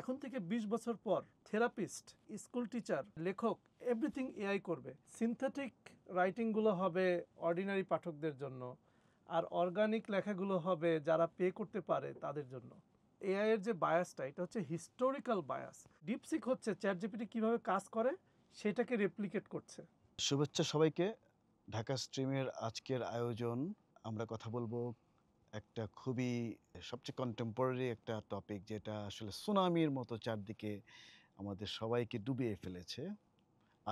এখন থেকে ২০ বছর পর থেরাপিস্ট, স্কুল টিচার, লেখক এভরিথিং এআই করবে। সিনথেটিক রাইটিংগুলো হবে অর্ডিনারি পাঠকদের জন্য, আর অর্গানিক লেখাগুলো হবে যারা পে করতে পারে তাদের জন্য। এআই এর যে বায়াসটা, এটা হচ্ছে হিস্টোরিক্যাল বায়াস। ডিপসিক হচ্ছে চ্যাটজিপিটি কিভাবে কাজ করে সেটাকে রেপ্লিকেট করছে। শুভেচ্ছা সবাইকে। ঢাকা স্ট্রিমের আজকের আয়োজন আমরা কথা বলবো একটা খুবই সবচেয়ে কন্টেম্পোরারি একটা টপিক, যেটা আসলে সুনামির মতো চারদিকে আমাদের সবাইকে ডুবিয়ে ফেলেছে।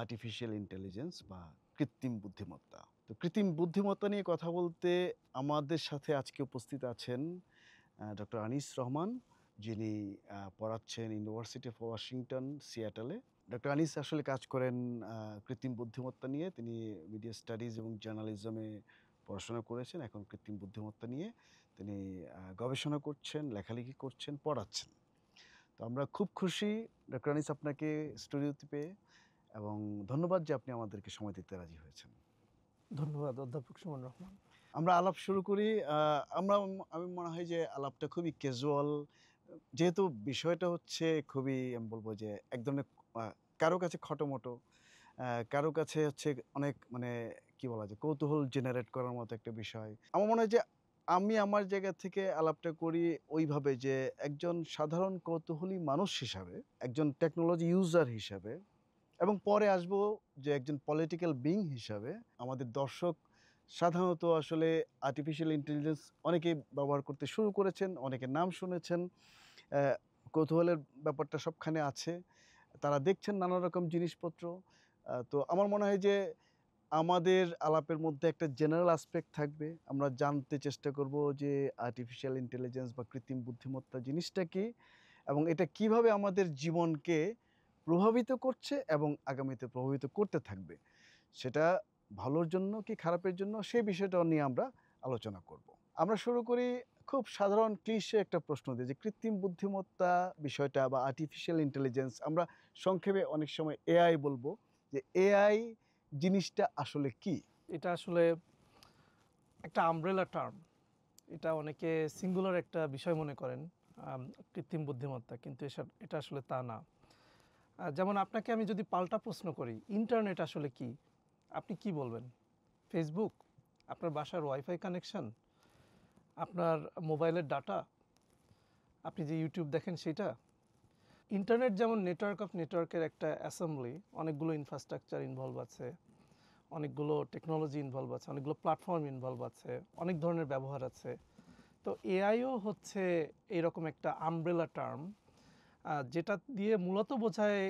আর্টিফিশিয়াল ইন্টেলিজেন্স বা কৃত্রিম বুদ্ধিমত্তা। তো কৃত্রিম বুদ্ধিমত্তা নিয়ে কথা বলতে আমাদের সাথে আজকে উপস্থিত আছেন ডক্টর আনিস রহমান, যিনি পড়াচ্ছেন ইউনিভার্সিটি অফ ওয়াশিংটন সিয়াটলে। ডক্টর আনিস আসলে কাজ করেন কৃত্রিম বুদ্ধিমত্তা নিয়ে। তিনি মিডিয়া স্টাডিজ এবং জার্নালিজমে পড়াশোনা করেছেন। এখন কৃত্রিম বুদ্ধিমত্তা নিয়ে তিনি গবেষণা করছেন, লেখালেখি করছেন, পড়াচ্ছেন। তো আমরা খুব খুশি ডক্টর আনিস আপনাকে স্টুডিওতে পেয়ে, এবং ধন্যবাদ যে আপনি আমাদেরকে সময় দিতে রাজি হয়েছেন। ধন্যবাদ অধ্যাপক সুমন রহমান। আমরা আলাপ শুরু করি। আমি মনে হয় যে আলাপটা খুবই ক্যাজুয়াল, যেহেতু বিষয়টা হচ্ছে খুবই, আমি বলবো যে এক ধরনের কারো কাছে খটোমটো, কারো কাছে হচ্ছে অনেক মানে কি বলা যায়, কৌতূহল জেনারেট করার মতো একটা বিষয়। আমার মনে হয় যে আমি আমার জায়গা থেকে আলাপটা করি ওইভাবে যে একজন সাধারণ কৌতূহলী মানুষ হিসাবে, একজন টেকনোলজি ইউজার হিসাবে, এবং পরে আসবো যে একজন পলিটিক্যাল বিং হিসাবে। আমাদের দর্শক সাধারণত আসলে আর্টিফিশিয়াল ইন্টেলিজেন্স অনেকেই ব্যবহার করতে শুরু করেছেন, অনেকের নাম শুনেছেন। কৌতূহলের ব্যাপারটা সবখানে আছে, তারা দেখছেন নানা রকম জিনিসপত্র। তো আমার মনে হয় যে আমাদের আলাপের মধ্যে একটা জেনারেল আসপেক্ট থাকবে। আমরা জানতে চেষ্টা করব যে আর্টিফিশিয়াল ইন্টেলিজেন্স বা কৃত্রিম বুদ্ধিমত্তা জিনিসটা কী, এবং এটা কিভাবে আমাদের জীবনকে প্রভাবিত করছে এবং আগামীতে প্রভাবিত করতে থাকবে। সেটা ভালোর জন্য কি খারাপের জন্য, সেই বিষয়টাও নিয়ে আমরা আলোচনা করব। আমরা শুরু করি খুব সাধারণ ক্লিশে একটা প্রশ্ন দিয়ে, যে কৃত্রিম বুদ্ধিমত্তা বিষয়টা বা আর্টিফিশিয়াল ইন্টেলিজেন্স, আমরা সংক্ষেপে অনেক সময় এআই বলবো, যে এআই জিনিসটা আসলে কি? এটা আসলে একটা আমব্রেলা টার্ম। এটা অনেকে সিঙ্গুলার একটা বিষয় মনে করেন, কৃত্রিম বুদ্ধিমত্তা, কিন্তু এটা আসলে তা না। যেমন আপনাকে আমি যদি পাল্টা প্রশ্ন করি, ইন্টারনেট আসলে কি, আপনি কি বলবেন? ফেসবুক, আপনার বাসার ওয়াইফাই কানেকশন, আপনার মোবাইলের ডাটা, আপনি যে ইউটিউব দেখেন সেটা? ইন্টারনেট যেমন নেটওয়ার্ক অফ নেটওয়ার্কের একটা অ্যাসেম্বলি, অনেকগুলো ইনফ্রাস্ট্রাকচার ইনভলভ আছে, অনেকগুলো টেকনোলজি ইনভলভ আছে, অনেকগুলো প্ল্যাটফর্ম ইনভলভ আছে, অনেক ধরনের ব্যবহার আছে। তো এআইও হচ্ছে এরকম একটা আমব্রেলা টার্ম, যেটা দিয়ে মূলত বোঝায়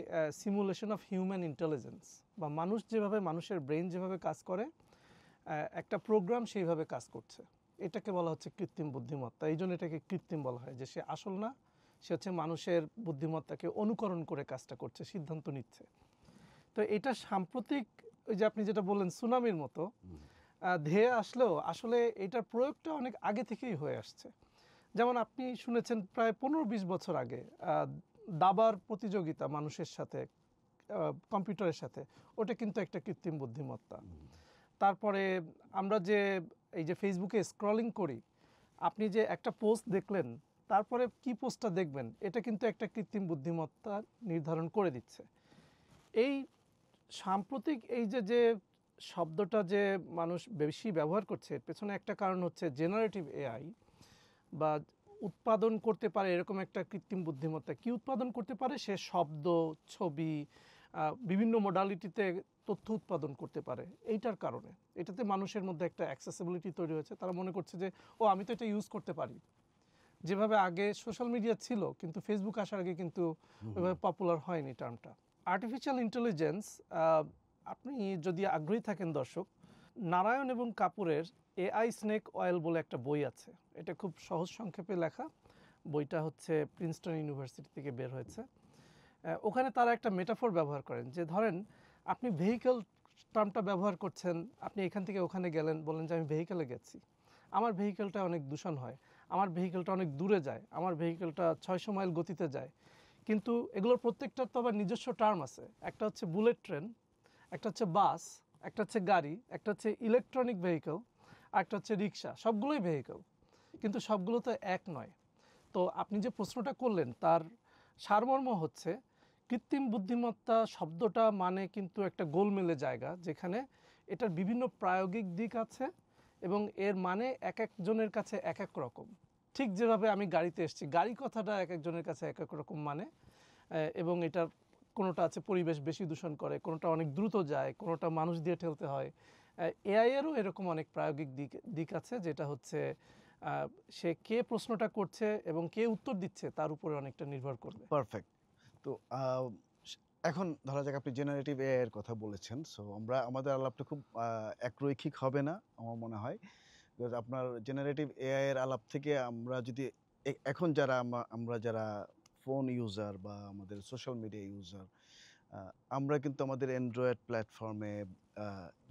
সিমুলেশন অফ হিউম্যান ইন্টেলিজেন্স, বা মানুষ যেভাবে, মানুষের ব্রেন যেভাবে কাজ করে, একটা প্রোগ্রাম সেইভাবে কাজ করছে। এটাকে বলা হচ্ছে কৃত্রিম বুদ্ধিমত্তা। এই জন্য এটাকে কৃত্রিম বলা হয়, যে সে আসল না, সে হচ্ছে মানুষের বুদ্ধিমত্তাকে অনুকরণ করে কাজটা করছে, সিদ্ধান্ত নিচ্ছে। তো এটা সাম্প্রতিক, ওই যে আপনি যেটা বললেন সুনামির মতো ধেয়ে আসলেও আসলে এটার প্রয়োগটা অনেক আগে থেকেই হয়ে আসছে। যেমন আপনি শুনেছেন প্রায় 15-20 বছর আগে দাবার প্রতিযোগিতা মানুষের সাথে, কম্পিউটারের সাথে, ওটা কিন্তু একটা কৃত্রিম বুদ্ধিমত্তা। তারপরে আমরা যে এই যে ফেসবুকে স্ক্রলিং করি, আপনি যে একটা পোস্ট দেখলেন, তারপরে কি পোস্টটা দেখবেন, এটা কিন্তু একটা কৃত্রিম বুদ্ধিমত্তা নির্ধারণ করে দিচ্ছে। এই সাম্প্রতিক এই যে শব্দটা যে মানুষ বেশি ব্যবহার করছে, এর পেছনে একটা কারণ হচ্ছে জেনারেটিভ এআই, বা উৎপাদন করতে পারে এরকম একটা কৃত্রিম বুদ্ধিমত্তা। কি উৎপাদন করতে পারে? সে শব্দ, ছবি, বিভিন্ন মডালিটিতে তথ্য উৎপাদন করতে পারে। এইটার কারণে এটাতে মানুষের মধ্যে একটা অ্যাক্সেসিবিলিটি তৈরি হয়েছে। তারা মনে করছে যে ও, আমি তো এটা ইউজ করতে পারি। যেভাবে আগে সোশ্যাল মিডিয়া ছিল, কিন্তু ফেসবুক আসার আগে কিন্তু ওইভাবে পপুলার হয়নি টার্মটা। আর্টিফিশিয়াল ইন্টেলিজেন্স, আপনি যদি আগ্রহী থাকেন দর্শক, নারায়ণ এবং কাপুরের এআই স্নেক অয়েল বলে একটা বই আছে। এটা খুব সহজ সংক্ষেপে লেখা। বইটা হচ্ছে প্রিন্সটন ইউনিভার্সিটি থেকে বের হয়েছে। ওখানে তারা একটা মেটাফোর ব্যবহার করেন, যে ধরেন আপনি ভেহিকেল টার্মটা ব্যবহার করছেন, আপনি এখান থেকে ওখানে গেলেন, বলেন যে আমি ভেহিকেলে গেছি, আমার ভেহিকেলটা অনেক দূষণ হয়, আমার ভেহিকেলটা অনেক দূরে যায়, আমার ভেহিকেলটা 600 মাইল গতিতে যায়। কিন্তু এগুলোর প্রত্যেকটার তো আবার নিজস্ব টার্ম আছে। একটা হচ্ছে বুলেট ট্রেন, একটা হচ্ছে বাস, একটা হচ্ছে গাড়ি, একটা হচ্ছে ইলেকট্রনিক ভেহিকেল, আর একটা হচ্ছে রিক্সা। সবগুলোই ভেহিকেল, কিন্তু সবগুলো তো এক নয়। তো আপনি যে প্রশ্নটা করলেন, তার সারমর্ম হচ্ছে কৃত্রিম বুদ্ধিমত্তা শব্দটা মানে কিন্তু একটা গোলমেলে জায়গা, যেখানে এটার বিভিন্ন প্রায়োগিক দিক আছে এবং এর মানে এক একজনের কাছে এক এক রকম। ঠিক যেভাবে আমি গাড়িতে এসেছি, গাড়ি কথাটা এক একজনের কাছে এক এক রকম মানে, এবং এটার কোনোটা আছে পরিবেশ বেশি দূষণ করে, কোনোটা অনেক দ্রুত যায়, কোনোটা মানুষ দিয়ে ঠেলতে হয়। এআই এরও এরকম অনেক প্রায়োগিক দিক আছে, যেটা হচ্ছে সে কে প্রশ্নটা করছে এবং কে উত্তর দিচ্ছে তার উপরে অনেকটা নির্ভর করবে। পারফেক্ট। তো এখন ধরা যাক আপনি জেনারেটিভ এআই এর কথা বলেছেন। সো আমাদের আলাপটা খুব একরৈখিক হবে না আমার মনে হয়। বিকজ আপনার জেনারেটিভ এআই এর আলাপ থেকে আমরা যদি এখন যারা আমরা যারা ফোন ইউজার বা আমাদের সোশ্যাল মিডিয়া ইউজার, আমরা কিন্তু আমাদের অ্যান্ড্রয়েড প্ল্যাটফর্মে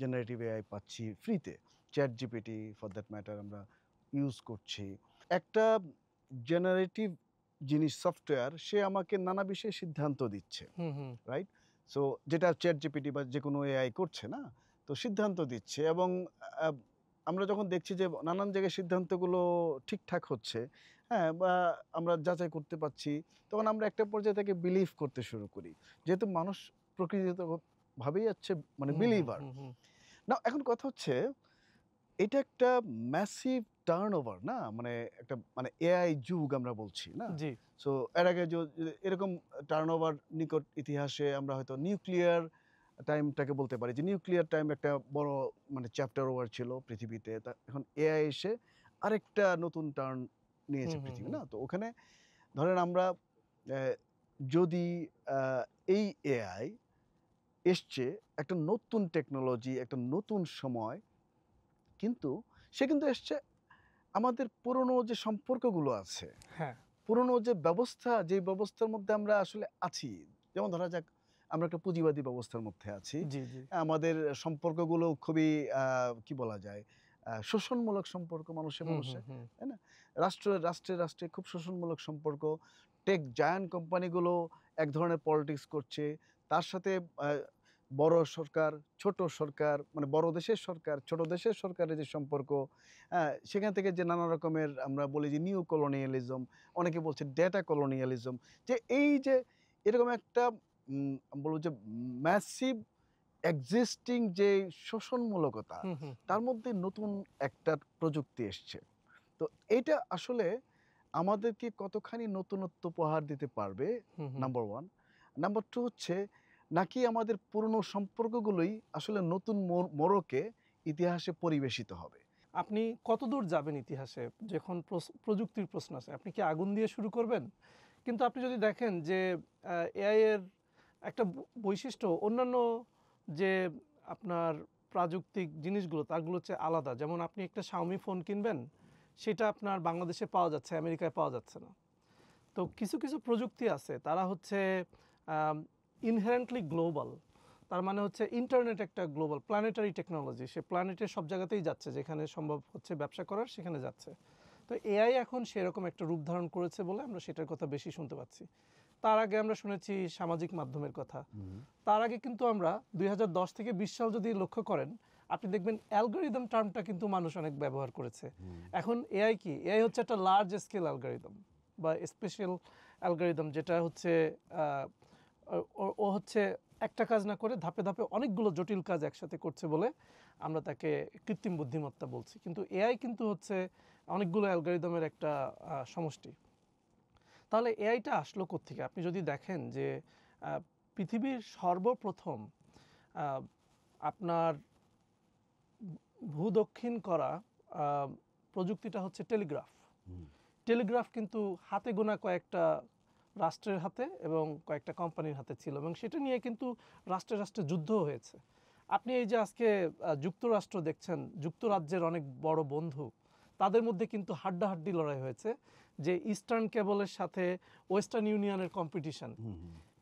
জেনারেটিভ এআই পাচ্ছি ফ্রিতে। Chat GPT for that matter আমরা ইউজ করছি। একটা জেনারেটিভ জিনিস সফটওয়্যার সে আমাকে নানা বিষয়ে সিদ্ধান্ত দিচ্ছে, হুম হুম রাইট? সো যেটা চ্যাট জিপিটি বা যে কোনো এআই করছে না, তো সিদ্ধান্ত দিচ্ছে এবং আহ, আমরা যখন দেখছি যে নানান জায়গায় সিদ্ধান্তগুলো ঠিকঠাক হচ্ছে, হ্যাঁ, বা আমরা যাচাই করতে পারছি, তখন আমরা একটা পর্যায়ে থেকে বিলিভ করতে শুরু করি, যেহেতু মানুষ প্রকৃতিগতভাবেই হচ্ছে মানে হুম হুম বিলিভার। হুম হুম না, এখন কথা হচ্ছে এটা একটা ম্যাসিভ টার্নওভার না, মানে একটা মানে এআই যুগ আমরা বলছি না। জি সো এর আগে এরকম টার্নওভার নিকট ইতিহাসে আমরা হয়তো নিউক্লিয়ার টাইমটাকে বলতে পারি, যে নিউক্লিয়ার টাইম একটা বড় মানে চ্যাপ্টার ওভার ছিল পৃথিবীতে। তা এখন এআই এসে আরেকটা নতুন টার্ন হুম নিয়েছে হুম পৃথিবী হুম না। তো ওখানে ধরেন আমরা আহ, যদি এই এআই এসছে একটা নতুন টেকনোলজি, একটা নতুন সময়, কিন্তু সে কিন্তু এসছে আমাদের পুরনো যে সম্পর্কগুলো আছে, হ্যাঁ পুরনো যে ব্যবস্থা, যে ব্যবস্থার মধ্যে আমরা আসলে আছি, যেমন ধরা যাক আমরা একটা পুঁজিবাদী ব্যবস্থার মধ্যে আছি। জি জি আমাদের সম্পর্কগুলো খুবই কি বলা যায়, শোষণমূলক সম্পর্ক মানুষে হুম মানুষে, হুম হুম তাই না? রাষ্ট্রে খুব শোষণমূলক সম্পর্ক। টেক জায়ান্ট কোম্পানিগুলো এক ধরনের পলিটিক্স করছে, তার সাথে বড় সরকার, ছোট সরকার, মানে বড় দেশের সরকার, ছোট দেশের সরকারের যে সম্পর্ক, সেখান থেকে যে নানা রকমের আমরা বলি যে নিউ কলোনিয়ালিজম, অনেকে বলছে ডেটা কলোনিয়ালিজম, যে এই যে এরকম একটা বলবো যে ম্যাসিভ এক্সিস্টিং যে শোষণমূলকতা, হুম হুম তার মধ্যে নতুন একটা প্রযুক্তি এসছে। তো এটা আসলে আমাদেরকে কতখানি নতুনত্ব উপহার দিতে পারবে, হুম হুম নাম্বার ওয়ান। নাম্বার টু হচ্ছে, নাকি আমাদের পুরনো সম্পর্কগুলোই আসলে নতুন মোড়কে ইতিহাসে পরিবেশিত হবে। আপনি কতদূর যাবেন ইতিহাসে? যখন প্রযুক্তির প্রশ্ন আসে, আপনি কি আগুন দিয়ে শুরু করবেন? কিন্তু আপনি যদি দেখেন যে এআই এর একটা বৈশিষ্ট্য অন্যান্য যে আপনার প্রাযুক্তিক জিনিসগুলো তারগুলো হচ্ছে আলাদা। যেমন আপনি একটা Xiaomi ফোন কিনবেন, সেটা আপনার বাংলাদেশে পাওয়া যাচ্ছে, আমেরিকায় পাওয়া যাচ্ছে না। তো কিছু কিছু প্রযুক্তি আছে, তারা হচ্ছে ইনহেরেন্টলি গ্লোবাল। তার মানে হচ্ছে ইন্টারনেট একটা গ্লোবাল প্ল্যানেটারি টেকনোলজি, সে প্ল্যানেটের সব জায়গাতেই যাচ্ছে, যেখানে সম্ভব হচ্ছে ব্যবসা করার সেখানে যাচ্ছে। তো এআই এখন সেরকম একটা রূপ ধারণ করেছে বলে আমরা সেটার কথা বেশি শুনতে পাচ্ছি। তার আগে আমরা শুনেছি সামাজিক মাধ্যমের কথা। তার আগে কিন্তু আমরা 2010 থেকে 20 সাল যদি লক্ষ্য করেন, আপনি দেখবেন অ্যালগরিদম টার্মটা কিন্তু মানুষ অনেক ব্যবহার করেছে। এখন এআই কি? এআই হচ্ছে একটা লার্জ স্কেল অ্যালগরিদম বা স্পেশাল অ্যালগরিদম, যেটা হচ্ছে আহ, ও হচ্ছে একটা কাজ না করে ধাপে ধাপে অনেকগুলো জটিল কাজ একসাথে করছে বলে আমরা তাকে কৃত্রিম বুদ্ধিমত্তা বলছি। কিন্তু এআই কিন্তু হচ্ছে অনেকগুলো অ্যালগরিদমের একটা সমষ্টি। তাহলে এআইটা আসলো কোত্থেকে? আপনি যদি দেখেন যে পৃথিবীর সর্বপ্রথম আহ, আপনার ভূদক্ষিণ করা আহ, প্রযুক্তিটা হচ্ছে টেলিগ্রাফ। টেলিগ্রাফ কিন্তু হাতে গোনা কয়েকটা রাষ্ট্রের হাতে এবং কয়েকটা কোম্পানির হাতে ছিল, এবং সেটা নিয়ে কিন্তু রাষ্ট্রে রাষ্ট্রে যুদ্ধ হয়েছে। আপনি এই যে আজকে যুক্তরাষ্ট্র দেখছেন, যুক্তরাজ্যের অনেক বড় বন্ধু, তাদের মধ্যে কিন্তু হাড্ডাহাড্ডি লড়াই হয়েছে যে ইস্টার্ন কেবলের সাথে ওয়েস্টার্ন ইউনিয়নের কম্পিটিশন।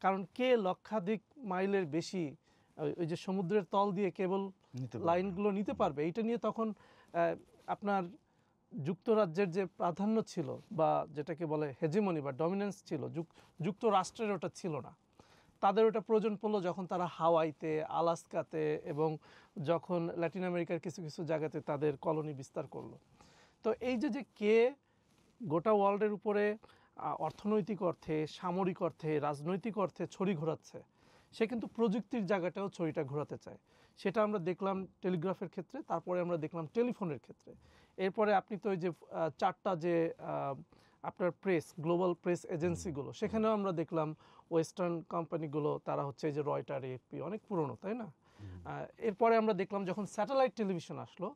কারণ কে লক্ষাধিক মাইলের বেশি ওই যে সমুদ্রের তল দিয়ে কেবল নিতে পারবে। লাইনগুলো নিতে পারবে, এইটা নিয়ে তখন আপনার যুক্তরাজ্যের যে প্রাধান্য ছিল বা যেটাকে বলে হেজিমনি বা ডমিনেন্স ছিল, যুক্তরাষ্ট্রের ওটা ছিল না। তাদের ওটা প্রয়োজন পড়লো যখন তারা হাওয়াইতে, আলাস্কাতে এবং যখন ল্যাটিন আমেরিকার কিছু কিছু জায়গাতে তাদের কলোনি বিস্তার করলো। তো এই যে যে কে গোটা ওয়ার্ল্ডের উপরে অর্থনৈতিক অর্থে, সামরিক অর্থে, রাজনৈতিক অর্থে ছড়ি ঘোরাচ্ছে, সে কিন্তু প্রযুক্তির জায়গাটাও ছড়িটা ঘোরাতে চায়। সেটা আমরা দেখলাম টেলিগ্রাফের ক্ষেত্রে, তারপরে আমরা দেখলাম টেলিফোনের ক্ষেত্রে। এরপরে আপনি তো ওই যে 4টা যে আপনার প্রেস, গ্লোবাল প্রেস এজেন্সিগুলো, সেখানেও আমরা দেখলাম ওয়েস্টার্ন কোম্পানিগুলো, তারা হচ্ছে এই যে রয়টার, এএফপি, অনেক পুরনো, তাই না? এরপরে আমরা দেখলাম যখন স্যাটেলাইট টেলিভিশন আসলো,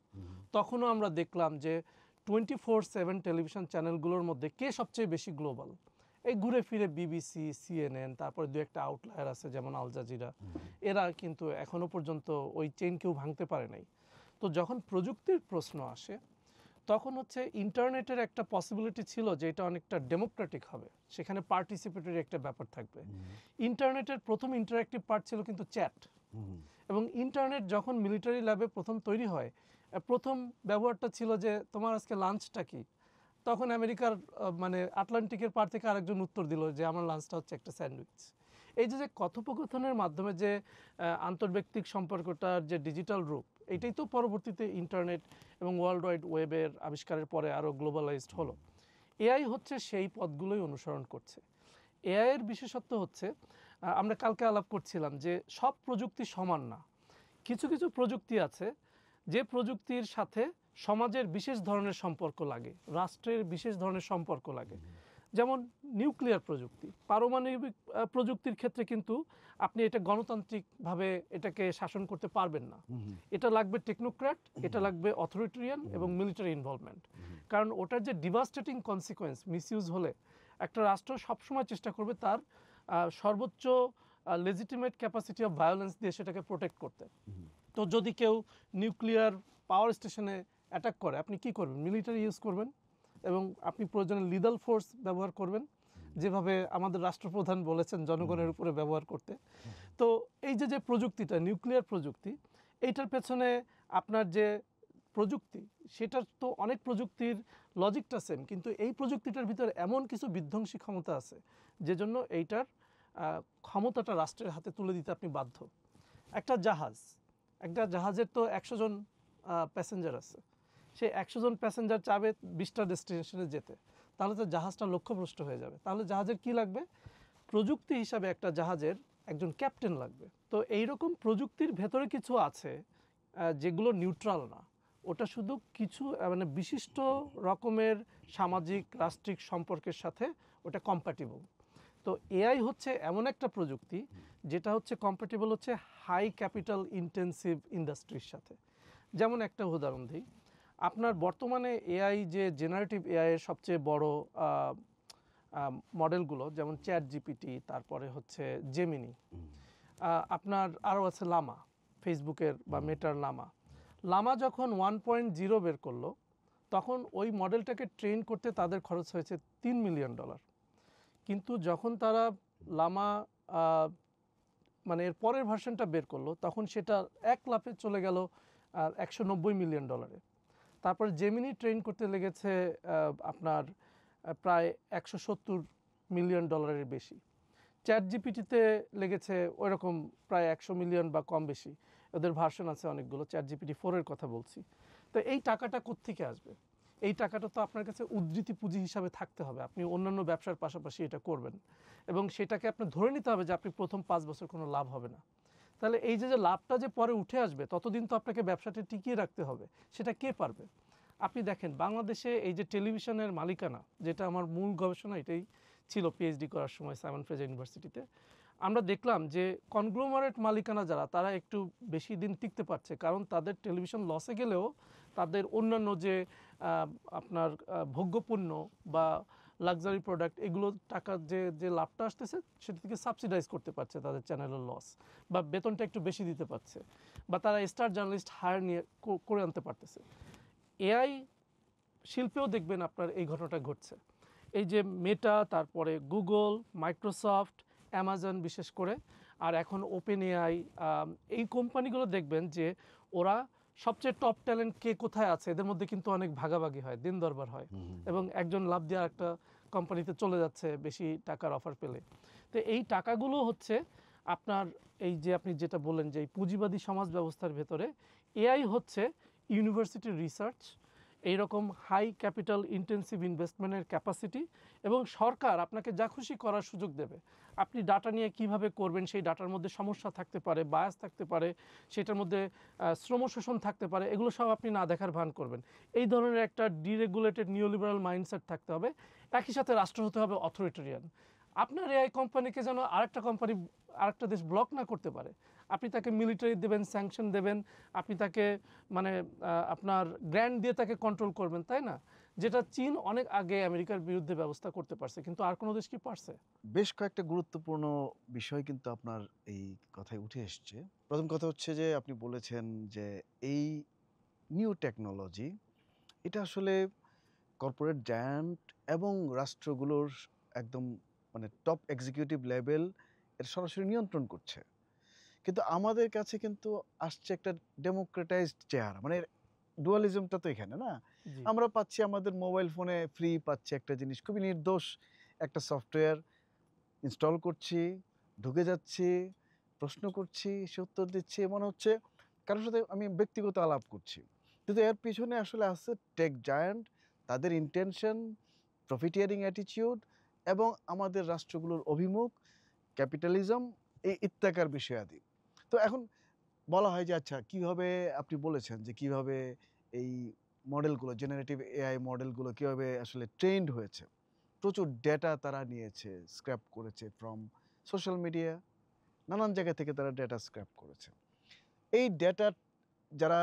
তখনও আমরা দেখলাম যে 24/7 টেলিভিশন চ্যানেলগুলোর মধ্যে কে সবচেয়ে বেশি গ্লোবাল। এই ঘুরে ফিরে বিবিসি, সিএনএন, তারপরে দু একটা আউটলায়ার আছে যেমন আল জাজিরা, এরা কিন্তু এখনো পর্যন্ত ওই চেইন কেউ ভাঙতে পারে নাই। তো যখন প্রযুক্তির প্রশ্ন আসে, তখন হচ্ছে ইন্টারনেটের একটা পসিবিলিটি ছিল যে এটা অনেকটা ডেমোক্রেটিক হবে, সেখানে পার্টিসিপেটরি একটা ব্যাপার থাকবে। ইন্টারনেটের প্রথম ইন্টারঅ্যাক্টিভ পার্ট ছিল কিন্তু চ্যাট। এবং ইন্টারনেট যখন মিলিটারি ল্যাবে প্রথম তৈরি হয়, প্রথম ব্যবহারটা ছিল যে তোমার আজকে লাঞ্চটা কি। তখন আমেরিকার মানে আটলান্টিকের পার থেকে আরেকজন উত্তর দিল যে আমার লাঞ্চটা হচ্ছে একটা স্যান্ডউইচ। এই যে কথোপকথনের মাধ্যমে যে আন্তর্ব্যক্তিক সম্পর্কটার যে ডিজিটাল রূপ, এটাই তো পরবর্তীতে ইন্টারনেট এবং ওয়ার্ল্ড ওয়াইড ওয়েবের আবিষ্কারের পরে আরও গ্লোবালাইজড হলো। এআই হচ্ছে সেই পথগুলোই অনুসরণ করছে। এআই এর বিশেষত্ব হচ্ছে, আমরা কালকে আলাপ করছিলাম যে সব প্রযুক্তি সমান না। কিছু কিছু প্রযুক্তি আছে যে প্রযুক্তির সাথে সমাজের বিশেষ ধরনের সম্পর্ক লাগে, রাষ্ট্রের বিশেষ ধরনের সম্পর্ক লাগে। যেমন নিউক্লিয়ার প্রযুক্তি, পারমাণবিক প্রযুক্তির ক্ষেত্রে কিন্তু আপনি এটা গণতান্ত্রিকভাবে এটাকে শাসন করতে পারবেন না। এটা লাগবে টেকনোক্র্যাট, এটা লাগবে অথরিটেরিয়ান এবং মিলিটারি ইনভলভমেন্ট। কারণ ওটার যে ডিভাস্টেটিং কনসিকোয়েন্স মিসইউজ হলে একটা রাষ্ট্র সবসময় চেষ্টা করবে তার সর্বোচ্চ লেজিটিমেট ক্যাপাসিটি অফ ভায়োলেন্স দিয়ে সেটাকে প্রোটেক্ট করতে। তো যদি কেউ নিউক্লিয়ার পাওয়ার স্টেশনে অ্যাটাক করে, আপনি কি করবেন? মিলিটারি ইউজ করবেন এবং আপনি প্রয়োজনে লিদাল ফোর্স ব্যবহার করবেন, যেভাবে আমাদের রাষ্ট্রপ্রধান বলেছেন জনগণের উপরে ব্যবহার করতে। তো এই যে যে প্রযুক্তিটা, নিউক্লিয়ার প্রযুক্তি, এইটার পেছনে আপনার যে প্রযুক্তি, সেটার তো অনেক প্রযুক্তির লজিকটা সেম, কিন্তু এই প্রযুক্তিটার ভিতরে এমন কিছু বিধ্বংসী ক্ষমতা আছে যে জন্য এইটার ক্ষমতাটা রাষ্ট্রের হাতে তুলে দিতে আপনি বাধ্য। একটা জাহাজের তো 100 জন প্যাসেঞ্জার আছে, সেই 100 জন প্যাসেঞ্জার চাবে 20টা ডেস্টিনেশনে যেতে, তাহলে তো জাহাজটা লক্ষ্যভ্রষ্ট হয়ে যাবে। তাহলে জাহাজের কি লাগবে? প্রযুক্তি হিসাবে একটা জাহাজের একজন ক্যাপ্টেন লাগবে। তো এইরকম প্রযুক্তির ভেতরে কিছু আছে যেগুলো নিউট্রাল না, ওটা শুধু কিছু মানে বিশিষ্ট রকমের সামাজিক রাষ্ট্রিক সম্পর্কের সাথে ওটা কম্প্যাটিবল। তো এআই হচ্ছে এমন একটা প্রযুক্তি যেটা হচ্ছে কম্প্যাটিবল হচ্ছে হাই ক্যাপিটাল ইন্টেন্সিভ ইন্ডাস্ট্রির সাথে। যেমন একটা উদাহরণ দিই, আপনার বর্তমানে এআই যে জেনারেটিভ এআই এর সবচেয়ে বড় মডেলগুলো, যেমন চ্যাট জিপিটি, তারপরে হচ্ছে জেমিনি, আপনার আরও আছে লামা, ফেসবুকের বা মেটার লামা যখন 1.0 বের করলো, তখন ওই মডেলটাকে ট্রেন করতে তাদের খরচ হয়েছে $3 মিলিয়ন। কিন্তু যখন তারা লামা মানে এর পরের ভার্সনটা বের করলো, তখন সেটা এক লাফে চলে গেল $190 মিলিয়ন। তারপরে জেমিনি ট্রেন করতে লেগেছে আপনার প্রায় $170 মিলিয়ন বেশি। চ্যাট জিপিটিতে লেগেছে ওইরকম প্রায় 100 মিলিয়ন বা কম বেশি। ওদের ভার্সন আছে অনেকগুলো, চ্যাট জিপিটি 4 এর কথা বলছি। তো এই টাকাটা কোত্থেকে আসবে? এই টাকাটা তো আপনার কাছে উদ্ধৃতি পুঁজি হিসাবে থাকতে হবে, আপনি অন্যান্য ব্যবসার পাশাপাশি এটা করবেন এবং সেটাকে আপনি ধরে নিতে হবে যে আপনি প্রথম 5 বছর কোনো লাভ হবে না। তাহলে এই যে লাভটা যে পরে উঠে আসবে, ততদিন তো আপনাকে ব্যবসাটা টিকিয়ে রাখতে হবে। সেটা কে পারবে? আপনি দেখেন বাংলাদেশে এই যে টেলিভিশনের মালিকানা, যেটা আমার মূল গবেষণা এটাই ছিল পিএইচডি করার সময় সাইমন ফ্রেজার ইউনিভার্সিটিতে, আমরা দেখলাম যে কনগ্লোমারেট মালিকানা যারা, তারা একটু বেশি দিন টিকতে পারছে, কারণ তাদের টেলিভিশন লসে গেলেও তাদের অন্যান্য যে আপনার ভোগ্যপণ্য বা লাক্সারি প্রোডাক্ট, এগুলো টাকার যে যে লাভটা আসতেছে সেটা থেকে সাবসিডাইজ করতে পারছে তাদের চ্যানেলের লস, বা বেতনটা একটু বেশি দিতে পারছে, বা তারা স্টার জার্নালিস্ট হায়ার নিয়ে করে আনতে পারতেছে। এআই শিল্পেও দেখবেন আপনার এই ঘটনাটা ঘটছে। এই যে মেটা, তারপরে গুগল, মাইক্রোসফট, অ্যামাজন বিশেষ করে, আর এখন ওপেন এআই, এই কোম্পানিগুলো দেখবেন যে ওরা সবচেয়ে টপ ট্যালেন্ট কে কোথায় আছে এদের মধ্যে কিন্তু অনেক ভাগাভাগি হয়, দিন দরবার হয়, এবং একজন লাভ দিয়ে একটা কোম্পানিতে চলে যাচ্ছে বেশি টাকার অফার পেলে। তো এই টাকাগুলো হচ্ছে আপনার এই যে আপনি যেটা বললেন যে এই পুঁজিবাদী সমাজ ব্যবস্থার ভেতরে এআই হচ্ছে ইউনিভার্সিটির রিসার্চ এইরকম হাই ক্যাপিটাল ইন্টেন্সিভ ইনভেস্টমেন্টের ক্যাপাসিটি, এবং সরকার আপনাকে যা খুশি করার সুযোগ দেবে। আপনি ডাটা নিয়ে কিভাবে করবেন, সেই ডাটার মধ্যে সমস্যা থাকতে পারে, বায়াস থাকতে পারে, সেটার মধ্যে শ্রম শোষণ থাকতে পারে, এগুলো সব আপনি না দেখার ভান করবেন। এই ধরনের একটা ডিরেগুলেটেড নিওলিবারাল মাইন্ডসেট থাকতে হবে। একই সাথে রাষ্ট্র হতে হবে অথরিটেরিয়ান। আপনার এআই কোম্পানিকে যেন আরেকটা কোম্পানি, আরেকটা দেশ ব্লক না করতে পারে। আপনি তাকে মিলিটারি দেবেন, স্যাংশন দেবেন, আপনি তাকে মানে আপনার গ্র্যান্ড দিয়ে তাকে কন্ট্রোল করবেন, তাই না? যেটা চীন অনেক আগে আমেরিকার বিরুদ্ধে ব্যবস্থা করতে পারছে, কিন্তু আর কোনো দেশ কি পারছে? বেশ কয়েকটা গুরুত্বপূর্ণ বিষয় কিন্তু আপনার এই কথায় উঠে এসছে। প্রথম কথা হচ্ছে যে আপনি বলেছেন যে এই নিউ টেকনোলজি এটা আসলে কর্পোরেট জায়ান্ট এবং রাষ্ট্রগুলোর একদম মানে টপ এক্সিকিউটিভ লেভেল এর সরাসরি নিয়ন্ত্রণ করছে। কিন্তু আমাদের কাছে কিন্তু আসছে একটা ডেমোক্রেটাইজড চেহারা, মানে ডুয়ালিজমটা তো এখানে না। জি। আমরা পাচ্ছি আমাদের মোবাইল ফোনে ফ্রি পাচ্ছি একটা জিনিস, খুবই নির্দোষ একটা সফটওয়্যার ইনস্টল করছি, ঢুকে যাচ্ছি, প্রশ্ন করছি, সে উত্তর দিচ্ছি, মনে হচ্ছে কারোর সাথে আমি ব্যক্তিগত আলাপ করছি। কিন্তু এর পিছনে আসলে আছে টেক জায়ান্ট, তাদের ইন্টেনশন, প্রফিটিয়ারিং অ্যাটিটিউড এবং আমাদের রাষ্ট্রগুলোর অভিমুখ, ক্যাপিটালিজম, এই ইত্যাকার বিষয়াদি। তো এখন বলা হয় যে আচ্ছা কীভাবে, আপনি বলেছেন যে কীভাবে এই মডেলগুলো, জেনারেটিভ এআই মডেলগুলো কীভাবে আসলে ট্রেন্ড হয়েছে। প্রচুর ডেটা তারা নিয়েছে, স্ক্র্যাপ করেছে ফ্রম সোশ্যাল মিডিয়া, নানান জায়গা থেকে তারা ডেটা স্ক্র্যাপ করেছে। এই ডেটা যারা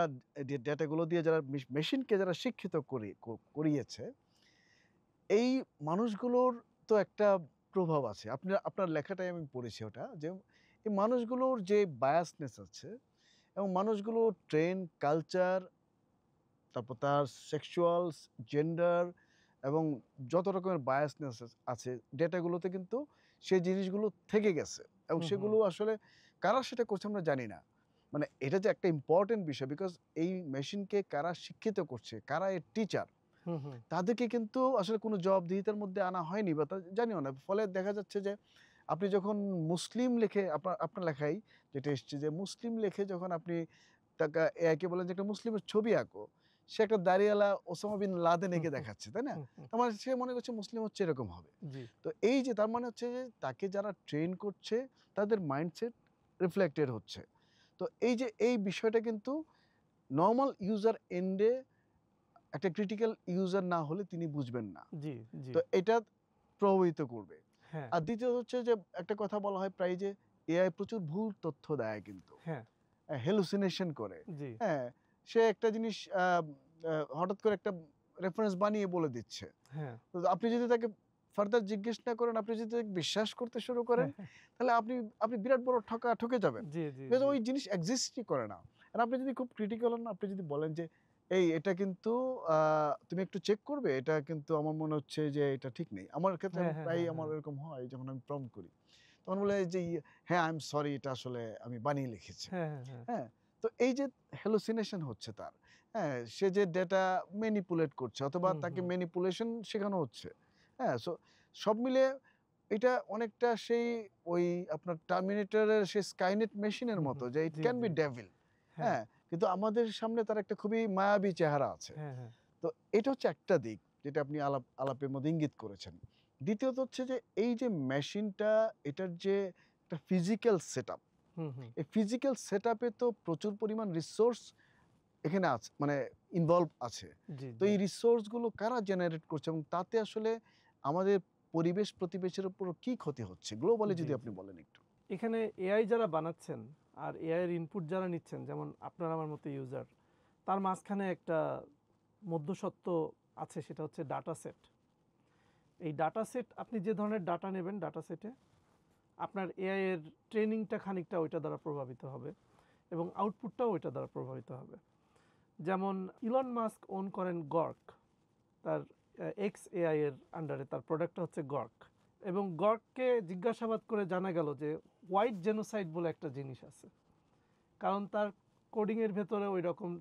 ডেটাগুলো দিয়ে যারা মেশিনকে যারা শিক্ষিত করিয়েছে, এই মানুষগুলোর তো একটা প্রভাব আছে। আপনার লেখাটাই আমি পড়েছি ওটা, যে এই মানুষগুলোর যে বায়াসনেস আছে এবং মানুষগুলোর ট্রেন, কালচার, তারপর তার সেক্সুয়াল, জেন্ডার এবং যত রকমের বায়াসনেস আছে ডেটাগুলোতে কিন্তু সেই জিনিসগুলো থেকে গেছে এবং হুম, হুম, সেগুলো আসলে কারা সেটা করছে আমরা জানি না। মানে এটা যে একটা ইম্পর্টেন্ট বিষয়, বিকজ এই মেশিনকে কারা শিক্ষিত করছে, কারা এর টিচার, হুম, হুম। তাদেরকে কিন্তু আসলে কোনো জবাবদিহিতার মধ্যে আনা হয়নি বা তা জানিও না। ফলে দেখা যাচ্ছে যে আপনি যখন মুসলিম লিখে আপনার লেখাই যেটা এসছে যে মুসলিম লিখে যখন আপনি টাকা এআইকে বলেন যে একটা মুসলিমের ছবি আঁকো, সে একটা দাড়িওয়ালা ওসামা বিন লাদেন হুম, এঁকে হুম, দেখাচ্ছে, তাই না? হুম, হুম। তার মানে সে মনে করছে মুসলিম হচ্ছে এরকম হবে। জি। তো এই যে তার মানে হচ্ছে যে তাকে যারা ট্রেন করছে তাদের মাইন্ডসেট রিফ্লেক্টেড হচ্ছে। তো এই যে এই বিষয়টা কিন্তু নরমাল ইউজার এন্ডে একটা ক্রিটিক্যাল ইউজার না হলে তিনি বুঝবেন না। জি, জি। তো এটা প্রভাবিত করবে। হ্যাঁ, আর দ্বিতীয়ত হচ্ছে যে একটা কথা বলা হয় প্রায় যে এআই প্রচুর ভুল তথ্য দেয় কিন্তু। হ্যাঁ, হ্যালুসিনেশন করে। জি, হ্যাঁ? সে একটা জিনিস হঠাৎ করে একটা রেফারেন্স বানিয়ে বলে দিচ্ছে। হ্যাঁ, তো আপনি যদি তাকে ফার্দার জিজ্ঞেস না করেন, আপনি যদি তাকে বিশ্বাস করতে শুরু করেন, হ্যাঁ, হ্যাঁ। তাহলে আপনি বিরাট বড় ঠকে যাবেন। জি, জি, বিকজ জি। ওই জিনিস এক্সিস্টই করে না। আর আপনি যদি খুব ক্রিটিক্যাল হন, আপনি যদি বলেন যে, এটা কিন্তু আ তুমি একটু চেক করবে? এটা কিন্তু আমার মনে হচ্ছে যে এটা ঠিক নেই। আমার ক্ষেত্রে হ্যাঁ, আমি হ্যাঁ, প্রায়ই হ্যাঁ, আমার হ্যাঁ। এরকম হয় যখন আমি প্রম্পট করি। তখন বলে যে, হ্যাঁ, আই এম সরি, এটা আসলে আমি বানিয়ে লিখেছি।" হ্যাঁ, হ্যাঁ, হ্যাঁ। হ্যাঁ? তো এই যে হ্যালুসিনেশন হচ্ছে তার, হ্যাঁ? সে যে ডেটা ম্যানিপুলেট করছে অথবা হুম, তাকে হুম। ম্যানিপুলেশন শেখানো হচ্ছে। হ্যাঁ? সব মিলিয়ে এটা অনেকটা সেই ওই আপনার টার্মিনেটরের সেই স্কাইনেট মেশিনের হুম, মতো হুম। যে ইট জি, ক্যান জি। Be devil. হ্যাঁ, হ্যাঁ? কিন্তু আমাদের সামনে তার একটা খুবই মায়াবী চেহারা আছে। হ্যাঁ, হ্যাঁ। তো এটা হচ্ছে একটা দিক যেটা আপনি আলাপের মধ্যে ইঙ্গিত করেছেন। দ্বিতীয়ত হচ্ছে যে এই যে মেশিনটা, এটার যে একটা ফিজিক্যাল সেটআপ, হুম, হুম। এই ফিজিক্যাল সেটআপে তো প্রচুর পরিমাণ রিসোর্স এখানে আছে, মানে ইনভলভ আছে। জি, তো জি, এই রিসোর্স গুলো কারা জেনারেট করছে এবং তাতে আসলে আমাদের পরিবেশ প্রতিবেশের উপর কি ক্ষতি হচ্ছে? গ্লোবালি জি, যদি আপনি জি। বলেন একটু। এখানে এআই যারা বানাচ্ছেন আর এআই এর ইনপুট যারা নিচ্ছেন, যেমন আপনার আমার মতো ইউজার, তার মাঝখানে একটা মধ্যস্বত্ব আছে, সেটা হচ্ছে ডাটা সেট। এই ডাটা সেট, আপনি যে ধরনের ডাটা নেবেন ডাটা সেটে, আপনার এআই এর ট্রেনিংটা খানিকটা ওইটা দ্বারা প্রভাবিত হবে এবং আউটপুটটাও ওইটা দ্বারা প্রভাবিত হবে। যেমন ইলন মাস্ক ওন করেন গর্ক, তার এক্স এআই এর আন্ডারে তার প্রোডাক্টটা হচ্ছে গর্ক। এবং গর্ককে জিজ্ঞাসাবাদ করে জানা গেল যে হোয়াইট জেনোসাইড বলে একটা জিনিস আছে, কারণ তার কোডিংয়ের ভেতরে ওই রকম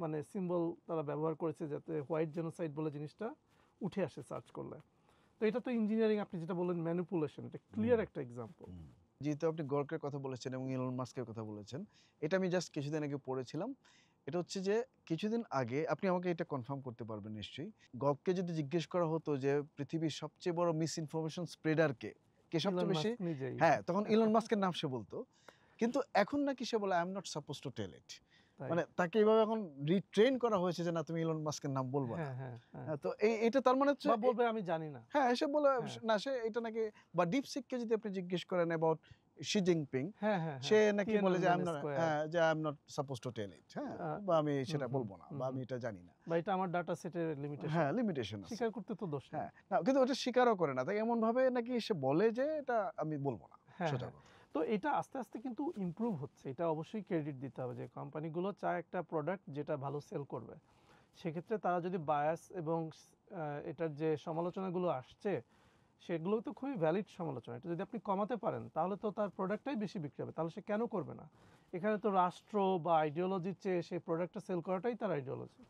মানে সিম্বল তারা ব্যবহার করেছে যাতে হোয়াইট জেনোসাইড বলে জিনিসটা উঠে আসে সার্চ করলে। তো এটা তো ইঞ্জিনিয়ারিং, আপনি যেটা বললেন ম্যানিপুলেশন, এটা ক্লিয়ার একটা এক্সাম্পল। যেহেতু আপনি গর্কের কথা বলেছেন এবং ইলন মাস্কের কথা বলেছেন, এটা আমি জাস্ট কিছুদিন আগে পড়েছিলাম। এটা হচ্ছে যে কিছুদিন আগে আপনি আমাকে এটা কনফার্ম করতে পারবেন নিশ্চয়ই। গর্ককে যদি জিজ্ঞেস করা হতো যে পৃথিবীর সবচেয়ে বড় মিস ইনফরমেশন স্প্রেডার কে? কে ইলন সবচেয়ে বেশি? মাস্ক নিজেই। হ্যাঁ, তখন ইলন মাস্কের নাম সে বলত। কিন্তু এখন নাকি সে বলে, "I am not supposed to tell it." তাই। মানে তাকে এভাবে এখন রিট্রেন করা হয়েছে যে না তুমি ইলন মাস্কের নাম বলবা না। হ্যাঁ, হ্যাঁ, হ্যাঁ। তো এটা তার মানে হচ্ছে বা বলবে আমি জানি না। হ্যাঁ, সে বলে হ্যাঁ। না সে এটা নাকি বা ডিপসিককে যদি আপনি জিজ্ঞেস করেন অ্যাবাউট শি জিনপিং, হ্যাঁ, হ্যাঁ, সে হ্যাঁ। নাকি বলে যে তিয়েনআনমেন স্কয়ার। যে I am not supposed to tell it, হ্যাঁ? আ বা আমি হুম, সেটা হুম, বলব না হুম, বা হুম। আমি এটা জানি না। বা এটা আমার ডাটা সেটের লিমিটেশন। হ্যাঁ, লিমিটেশন আছে। স্বীকার করতে তো দোষ নেই। হ্যাঁ, না কিন্তু ওটা স্বীকারও করে না। তাই এমনভাবে নাকি সে বলে যে এটা আমি বলব না। হ্যাঁ, সোজা হ্যাঁ। কথা। তো এটা আস্তে, আস্তে কিন্তু ইমপ্রুভ হচ্ছে। এটা অবশ্যই ক্রেডিট দিতে হবে যে কোম্পানিগুলো চায় একটা প্রোডাক্ট যেটা ভালো সেল করবে। সেক্ষেত্রে তারা যদি বায়াস এবং এটার যে সমালোচনাগুলো আসছে, সেগুলো তো খুবই ভ্যালিড সমালোচনা। এটা যদি আপনি কমাতে পারেন, তাহলে তো তার প্রোডাক্টটাই বেশি বিক্রি হবে। তাহলে সে কেন করবে না? এখানে তো রাষ্ট্র বা আইডিওলজির চেয়ে সেই প্রোডাক্টটা সেল করাটাই তার আইডিওলজি।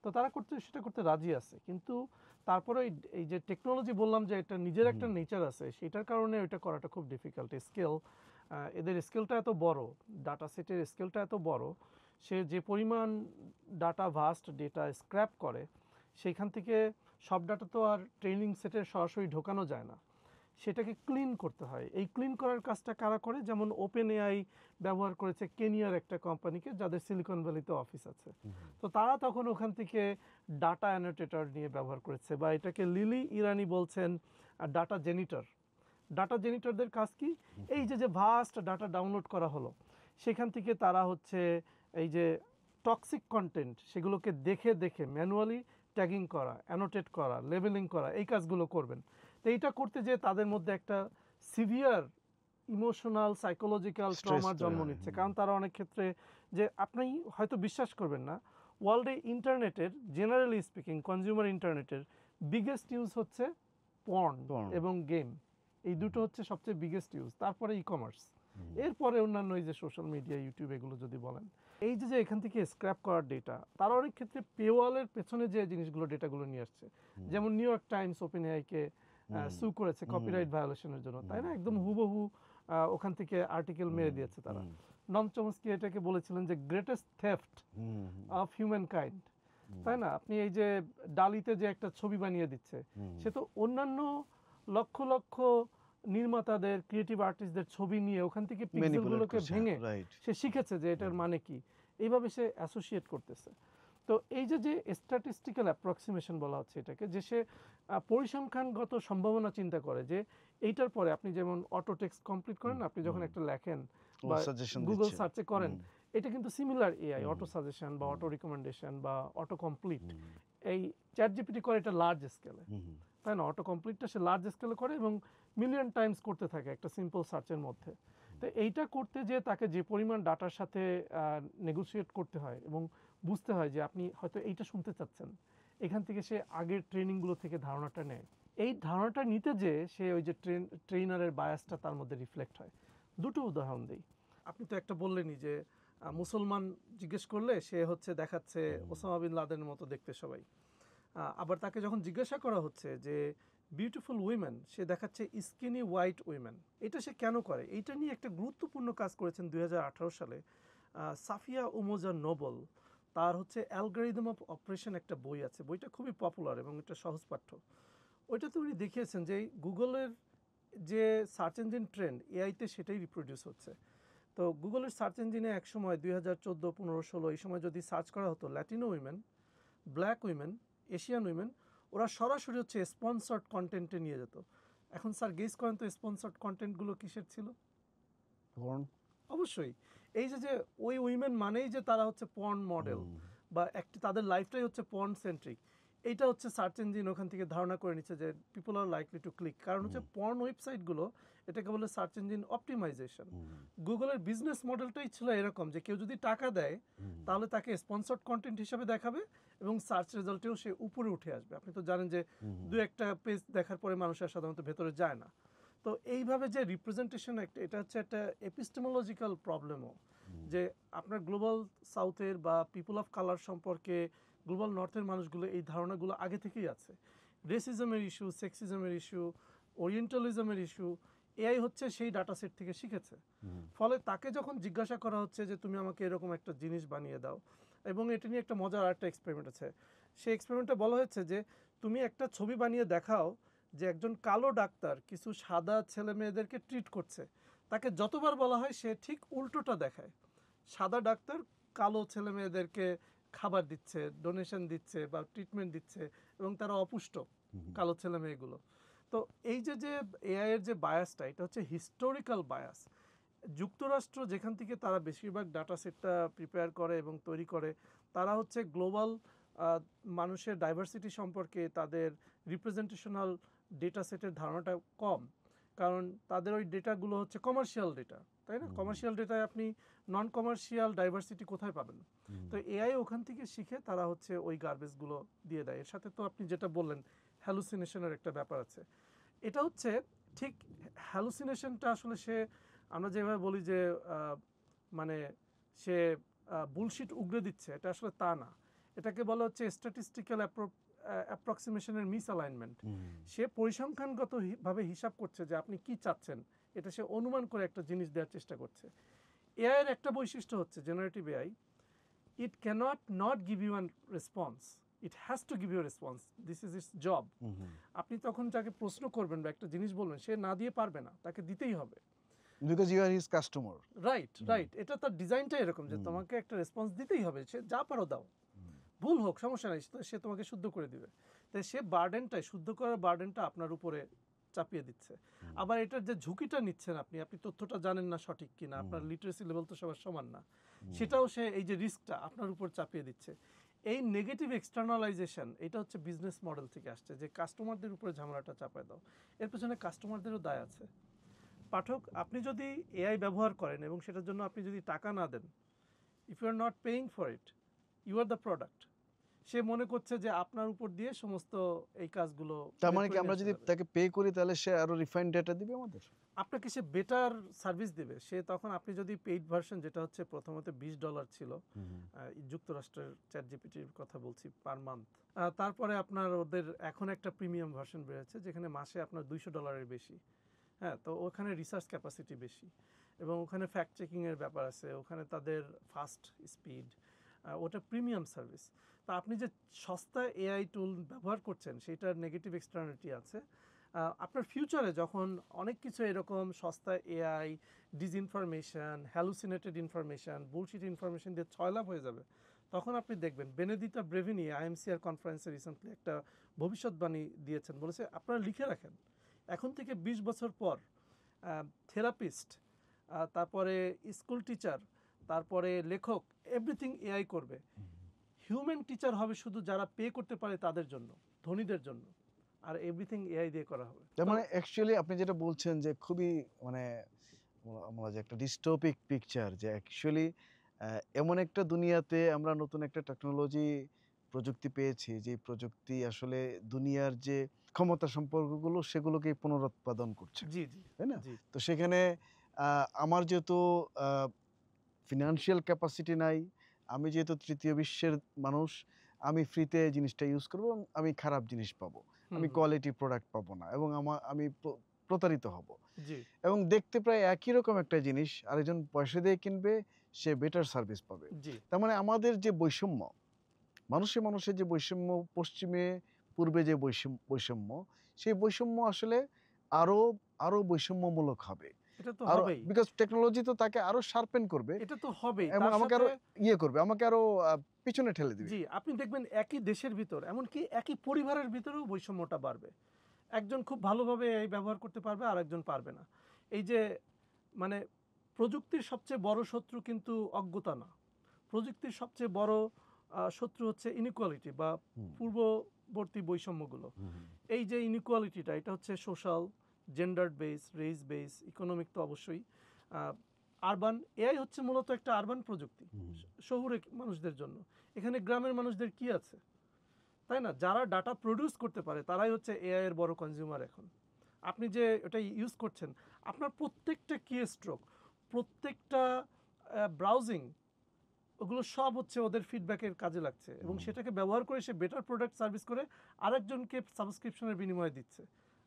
তো তারা সেটা করতে রাজি আছে। কিন্তু তারপরে এই যে টেকনোলজি বললাম যে এটা নিজের একটা হুম, নেচার আছে, সেটার কারণে ওইটা করাটা খুব ডিফিকাল্ট। স্কেল এদের স্কেলটা এত বড়, ডাটা সেটের স্কেলটা এত বড়, সে যে পরিমাণ ডাটা ভাস্ট ডেটা স্ক্র্যাপ করে, সেইখান থেকে সব ডাটা তো আর ট্রেনিং সেটে সরাসরি ঢোকানো যায় না। সেটাকে ক্লিন করতে হয়। এই ক্লিন করার কাজটা কারা করে? যেমন ওপেন এআই ব্যবহার করেছে কেনিয়ার একটা কোম্পানিকে, যাদের সিলিকন ভ্যালিতে অফিস আছে। হুম, তো তারা তখন ওখান থেকে ডাটা অ্যানোটেটর নিয়ে ব্যবহার করেছে, বা এটাকে লিলি ইরানি বলছেন ডাটা জেনিটর। ডাটা জেনিটরদের কাজ কি? হুম, এই যে ভাস্ট ডাটা ডাউনলোড করা হলো, সেখান থেকে তারা হচ্ছে এই যে টক্সিক কন্টেন্ট সেগুলোকে দেখে দেখে ম্যানুয়ালি ট্যাগিং করা, অ্যানোটেট করা, লেবেলিং করা, এই কাজগুলো করবেন। তো এইটা করতে যেয়ে তাদের মধ্যে একটা সিভিয়ার ইমোশনাল সাইকোলজিক্যাল স্ট্রেস ট্রমার তৈরি জন্ম হয়। নিচ্ছে। কারণ তারা অনেক ক্ষেত্রে, যে আপনি হয়তো বিশ্বাস করবেন না, ওয়ার্ল্ডে ইন্টারনেটের, জেনারেলি স্পিকিং কনজিউমার ইন্টারনেটের বিগেস্ট ইউজ হচ্ছে পর্ন পর্ন। এবং গেম। এই দুটো হচ্ছে সবচেয়ে বিগেস্ট ইউজ, তারপরে ই কমার্স, হুম, এরপরে অন্যান্য এই যে সোশ্যাল মিডিয়া, ইউটিউব, এগুলো যদি বলেন। এই যে এখান থেকে স্ক্র্যাপ করার ডেটা, তারা অনেক ক্ষেত্রে পেওয়ালের পেছনে যে জিনিসগুলো ডেটাগুলো নিয়ে আসছে, হুম, যেমন নিউ ইয়র্ক টাইমস ওপেন এআইকে হুম, সু করেছে হুম, কপিরাইট ভায়োলেশনের জন্য, তাই না? একদম হুম, হুবহু ওখান থেকে আর্টিকেল মেরে হুম, দিয়েছে তারা। হুম, নম চমস্কি এটাকে বলেছিলেন যে greatest theft hmm, hmm, of humankind, hmm, তাই না? আপনি এই যে ডালিতে যে একটা ছবি বানিয়ে দিচ্ছে, হুম। সে তো অন্যান্য লক্ষ লক্ষ নির্মাতাদের, ক্রিয়েটিভ আর্টিস্টদের ছবি নিয়ে ওখান থেকে ম্যানিপুলেট পিক্সেলগুলোকে করছে, ভেঙে রাইট। সে শিখেছে যে এটার মানে কি। এইভাবে সে অ্যাসোসিয়েট করতেছে। তো এই যে স্ট্যাটিস্টিক্যাল অ্যাপ্রক্সিমেশন বলা হচ্ছে এটাকে, যে সে পরিসংখ্যানগত সম্ভাবনা চিন্তা করে যে এইটার পরে আপনি যেমন অটো টেক্সট কমপ্লিট করেন হুম, না, আপনি যখন হুম। একটা লেখেন ও বা সাজেশন গুগল দিচ্ছে। সার্চে করেন, হুম, এটা কিন্তু সিমিলার এআই, হুম, অটো সাজেশন বা হুম, অটো রিকমেন্ডেশন বা অটো কমপ্লিট। হুম, এই চ্যাট জিপিটি করে এটা লার্জ স্কেলে, হুম, তাই না? অটো কমপ্লিটটা সে লার্জ স্কেলে করে এবং মিলিয়ন টাইমস করতে থাকে একটা সিম্পল সার্চের মধ্যে। তো এইটা করতে যে তাকে যে পরিমাণ ডাটার সাথে নেগোসিয়েট করতে হয় এবং বুঝতে হয় যে আপনি হয়তো এইটা শুনতে চাচ্ছেন, এখান থেকে সে আগের ট্রেনিংগুলো থেকে ধারণাটা নেয়। এই ধারণাটা নিতে যে সে ওই যে ট্রেইনারের বায়াসটা তার মধ্যে রিফ্লেক্ট হয়। দুটো উদাহরণ দিই। আপনি তো একটা বললেনই যে মুসলমান জিজ্ঞেস করলে সে হচ্ছে দেখাচ্ছে ওসামা বিন লাদেনের মতো দেখতে সবাই। আবার তাকে যখন জিজ্ঞাসা করা হচ্ছে যে বিউটিফুল উইমেন, সে দেখাচ্ছে স্কিনি হোয়াইট উইমেন। এটা সে কেন করে? এইটা নিয়ে একটা গুরুত্বপূর্ণ কাজ করেছেন 2018 সালে সাফিয়া উমোজা নোবেল। তার হচ্ছে অ্যালগরিদম অফ অপারেশন একটা বই আছে, বইটা খুবই পপুলার এবং এটা সহজপাঠ্য। ওইটাতে উনি দেখিয়েছেন যে গুগলের যে সার্চ ইঞ্জিন ট্রেন্ড এআইতে সেটাই রিপ্রোডিউস হচ্ছে। তো গুগলের সার্চ ইঞ্জিনে একসময় 2014, 15, 16 এই সময় যদি সার্চ করা হতো Latino women, black women, Asian women, ওরা সরাসরি হচ্ছে স্পন্সর্ড কন্টেন্টে নিয়ে যেত। এখন স্যার গেস করেন তো স্পন্সর্ড কন্টেন্টগুলো কিসের ছিল? পর্ন। অবশ্যই এই যে ওই উইমেন মানেই যে তারা হচ্ছে পর্ন মডেল, হুম, বা একটি তাদের লাইফটাই হচ্ছে পর্ন সেন্ট্রিক। এইটা হচ্ছে সার্চ ইঞ্জিন ওখান থেকে ধারণা করে নিচ্ছে যে people are likely to click. কারণ হচ্ছে হুম, পর্ন ওয়েবসাইটগুলো, এটাকে বলে সার্চ ইঞ্জিন অপটিমাইজেশন। হুম, গুগলের বিজনেস মডেলটাই ছিল এরকম যে কেউ যদি টাকা দেয় হুম, তাহলে তাকে স্পন্সর্ড কন্টেন্ট হিসেবে দেখাবে এবং সার্চ রেজাল্টেও সে উপরে উঠে আসবে। আপনি তো জানেন যে হুম, দু একটা পেজ দেখার পরে মানুষ আর সাধারণত ভেতরে যায় না। তো এইভাবে যে রিপ্রেজেন্টেশন, এটা হচ্ছে একটা এপিস্টেমোলজিক্যাল প্রবলেমও, হুম, যে আপনার গ্লোবাল সাউথের বা পিপল অফ কালার সম্পর্কে গ্লোবাল নর্থের মানুষগুলো এই ধারণাগুলো আগে থেকেই আছে। রেসিজমের ইস্যু, সেক্সিজমের ইস্যু, ওরিয়েন্টালিজমের ইস্যু, এআই হচ্ছে সেই ডাটা সেট থেকে শিখেছে। ফলে তাকে যখন জিজ্ঞাসা করা হচ্ছে যে তুমি আমাকে এরকম একটা জিনিস বানিয়ে দাও, এবং এটা নিয়ে একটা মজার একটা এক্সপেরিমেন্ট আছে। সেই এক্সপেরিমেন্টে বলা হয়েছে যে তুমি একটা ছবি বানিয়ে দেখাও যে একজন কালো ডাক্তার কিছু সাদা ছেলে মেয়েদেরকে ট্রিট করছে। তাকে যতবার বলা হয় সে ঠিক উল্টোটা দেখায়। সাদা ডাক্তার কালো ছেলে মেয়েদেরকে খাবার দিচ্ছে, ডোনেশন দিচ্ছে বা ট্রিটমেন্ট দিচ্ছে, এবং তারা অপুষ্ট কালো ছেলে মেয়েগুলো। তো এই যে যে এআই এর যে বায়াসটা, এটা হচ্ছে হিস্টোরিক্যাল বায়াস। যুক্তরাষ্ট্র যেখান থেকে তারা বেশিরভাগ ডাটা সেটটা প্রিপেয়ার করে এবং তৈরি করে, তারা হচ্ছে গ্লোবাল মানুষের ডাইভার্সিটি সম্পর্কে তাদের রিপ্রেজেন্টেশনাল ডেটা সেটের ধারণাটা কম, কারণ তাদের ওই ডেটাগুলো হচ্ছে কমার্শিয়াল ডেটা, তাই না? কমার্শিয়াল ডেটায় আপনি নন কমার্শিয়াল ডাইভার্সিটি কোথায় পাবেন? তো এআই ওখান থেকে শিখে তারা হচ্ছে ওই গার্বেজগুলো দিয়ে দেয়। এর সাথে তো আপনি যেটা বললেন হ্যালুসিনেশনের একটা ব্যাপার আছে। এটা হচ্ছে ঠিক হ্যালুসিনেশনটা আসলে সে, আমরা যেভাবে বলি যে মানে সে বুলশিট উগড়ে দিচ্ছে, এটা আসলে তা না। এটাকে বলা হচ্ছে স্ট্যাটিস্টিক্যাল অ্যাপ্রক্সিমেশনের মিসঅ্যালাইনমেন্ট। সে পরিসংখ্যানগত ভাবে হিসাব করছে যে আপনি কি চাচ্ছেন, এটা সে অনুমান করে একটা জিনিস দেওয়ার চেষ্টা করছে। এআই এর একটা বৈশিষ্ট্য হচ্ছে generative AI, it cannot not give you an response, it has to give you response, this is its job. আপনি তখন যাকে প্রশ্ন করবেন বা একটা জিনিস বলবেন, সে না দিয়ে পারবে না, তাকে দিতেই হবে। Because you are his customer. Right, right. এটা তার ডিজাইনটাই এরকম যে তোমাকে একটা রেসপন্স দিতেই হবে, সে যা পারো দাও, ভুল হোক সমস্যা নেই, সে তোমাকে শুদ্ধ করে দিবে। তাই সে বার্ডেনটাই, শুদ্ধ করার বার্ডেনটা আপনার উপরে চাপিয়ে দিচ্ছে। আবার এটার যে ঝুঁকিটা নিচ্ছেন আপনি, আপনি তথ্যটা জানেন না সঠিক কিনা, আপনার লিটারেসি লেভেল তো সবার সমান না, সেটাও সে এই যে রিস্কটা আপনার উপর চাপিয়ে দিচ্ছে। এই নেগেটিভ এক্সটার্নালাইজেশন, এটা হচ্ছে বিজনেস মডেল থেকে আসছে, যে কাস্টমারদের উপরে ঝামেলাটা চাপায় দাও। এর পেছনে কাস্টমারদেরও দায় আছে। পাঠক, আপনি যদি এআই ব্যবহার করেন এবং সেটার জন্য আপনি যদি টাকা না দেন, if you are not paying for it, you are the product. সে মনে করছে যে আপনার উপর দিয়ে সমস্ত এই কাজগুলো, তার মানে কি আমরা যদি তাকে পে করি তাহলে সে আরো রিফাইন্ড ডেটা দিবে আমাদের? আপনাকে সে বেটার সার্ভিস দেবে। সে তখন, আপনি যদি পেইড ভার্সন, যেটা হচ্ছে প্রথমত $20 ছিল, যুক্তরাষ্ট্রের চ্যাট জিপিটির কথা বলছি, পার মান্থ। তারপরে আপনার ওদের এখন একটা প্রিমিয়াম ভার্সন বেরোচ্ছে যেখানে মাসে আপনার $200 বেশি। হ্যাঁ, তো ওখানে রিসার্চ ক্যাপাসিটি বেশি, এবং ওখানে ফ্যাক্ট চেকিংয়ের ব্যাপার আছে, ওখানে তাদের ফাস্ট স্পিড, ওটা প্রিমিয়াম সার্ভিস। তা আপনি যে সস্তা এআই টুল ব্যবহার করছেন, সেটার নেগেটিভ এক্সটার্নালিটি আছে। আপনার ফিউচারে যখন অনেক কিছু এরকম সস্তা AI, disinformation, hallucinated information, bullshit information দিয়ে ছয়লাভ হয়ে যাবে, তখন আপনি দেখবেন বেনেডিটা ব্রেভিনি আইএমসিআর কনফারেন্সে রিসেন্টলি একটা ভবিষ্যৎবাণী দিয়েছেন। বলেছে আপনারা লিখে রাখেন, এখন থেকে 20 বছর পর থেরাপিস্ট, তারপরে স্কুল টিচার, তারপরে লেখক, এভরিথিং এআই করবে। হিউম্যান টিচার হবে শুধু যারা পে করতে পারে তাদের জন্য, ধনীদের জন্য, আর এভরিথিং এআই দিয়ে করা হবে। তার মানে অ্যাকচুয়ালি আপনি যেটা বলছেন যে খুবই মানে আমরা যে একটা ডিস্টোপিক পিকচার, যে অ্যাকচুয়ালি এমন একটা দুনিয়াতে আমরা নতুন একটা টেকনোলজি প্রযুক্তি পেয়েছি, যে প্রযুক্তি আসলে দুনিয়ার যে ক্ষমতা সম্পর্কগুলো সেগুলোকে পুনরুৎপাদন করছে, জি, জি, তাই না? জি, তো সেখানে আমার যেহেতু ফিনান্সিয়াল ক্যাপাসিটি নাই, আমি যেহেতু তৃতীয় বিশ্বের মানুষ, আমি ফ্রিতে জিনিসটা ইউজ করবো এবং আমি খারাপ জিনিস পাবো, আমি কোয়ালিটি প্রোডাক্ট পাবো না, এবং আমি প্রতারিত হব। জি, এবং দেখতে প্রায় একই রকম একটা জিনিস আরেকজন পয়সা দিয়ে কিনবে, সে বেটার সার্ভিস পাবে। জি, তার মানে আমাদের যে বৈষম্য, মানুষের যে বৈষম্য, পশ্চিমে পূর্বে যে বৈষম্য, সেই বৈষম্য আসলে আরো আরো বৈষম্যমূলক হবে। এটা তো আরো হবেই, বিকজ টেকনোলজি তো তাকে আরো শার্পেন করবে এটা তো হবেই। এবং তার আমাকে সাথে আরো করবে, আমাকে আরো পিছনে ঠেলে দিবে। জি, আপনি দেখবেন একই দেশের ভিতর, এমনকি একই পরিবারের ভিতরেও বৈষম্যটা বাড়বে। একজন খুব ভালোভাবে এই ব্যবহার করতে পারবে, আর একজন পারবে না। এই যে মানে প্রযুক্তির সবচেয়ে বড় শত্রু কিন্তু অজ্ঞতা না, প্রযুক্তির সবচেয়ে বড় শত্রু হচ্ছে ইনইকুয়ালিটি বা পূর্ববর্তী বৈষম্যগুলো। এই যে ইনইকুয়ালিটিটা, এটা হচ্ছে social, gender base, race base, economic তো অবশ্যই, আরবান। এআই হচ্ছে মূলত একটা আরবান প্রযুক্তি শহুরে মানুষদের জন্য। এখানে গ্রামের মানুষদের কি আছে, তাই না? যারা ডাটা প্রডিউস করতে পারে তারাই হচ্ছে এআই এর বড় কনজিউমার এখন। আপনি যে এটা ইউজ করছেন, আপনার প্রত্যেকটা কি স্ট্রোক, প্রত্যেকটা ব্রাউজিং, ওগুলো সব হচ্ছে ওদের ফিডব্যাকের কাজে লাগছে, এবং সেটাকে ব্যবহার করে সে বেটার প্রোডাক্ট সার্ভিস করে আরেকজনকে সাবস্ক্রিপশনের বিনিময়ে দিচ্ছে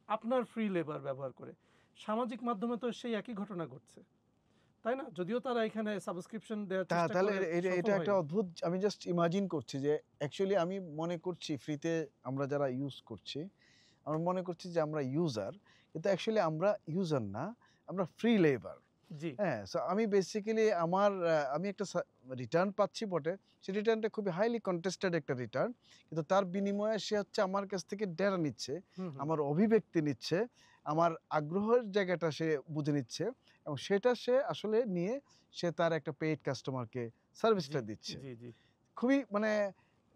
আপনার ফ্রি লেবার ব্যবহার করে। সামাজিক মাধ্যমে তো সেই একই ঘটনা ঘটছে, তাই না? যদিও তারা এখানে সাবস্ক্রিপশন দেওয়ার চেষ্টা তাহলে করে এটা সফল এটা একটা হয়নি। অদ্ভুত, আমি জাস্ট ইমাজিন করছি যে অ্যাকচুয়ালি আমি মনে করছি ফ্রিতে আমরা যারা ইউজ করছি, আমরা মনে করছি যে আমরা ইউজার, কিন্তু অ্যাকচুয়ালি আমরা ইউজার না, আমরা ফ্রি লেবার। জি, হ্যাঁ, সো আমি বেসিক্যালি আমার আমি একটা রিটার্ন পাচ্ছি বটে। সেই রিটার্নটা খুবই হাইলি কনটেস্টেড একটা রিটার্ন। কিন্তু তার বিনিময়ে সে হচ্ছে আমার কাছ থেকে ডেটা নিচ্ছে, হুম, হুম। আমার অভিব্যক্তি নিচ্ছে, আমার আগ্রহের জায়গাটা সে বুঝে নিচ্ছে এবং সেটা সে আসলে নিয়ে সে তার একটা পেইড কাস্টমারকে জি, সার্ভিসটা দিচ্ছে। জি, জি। খুবই মানে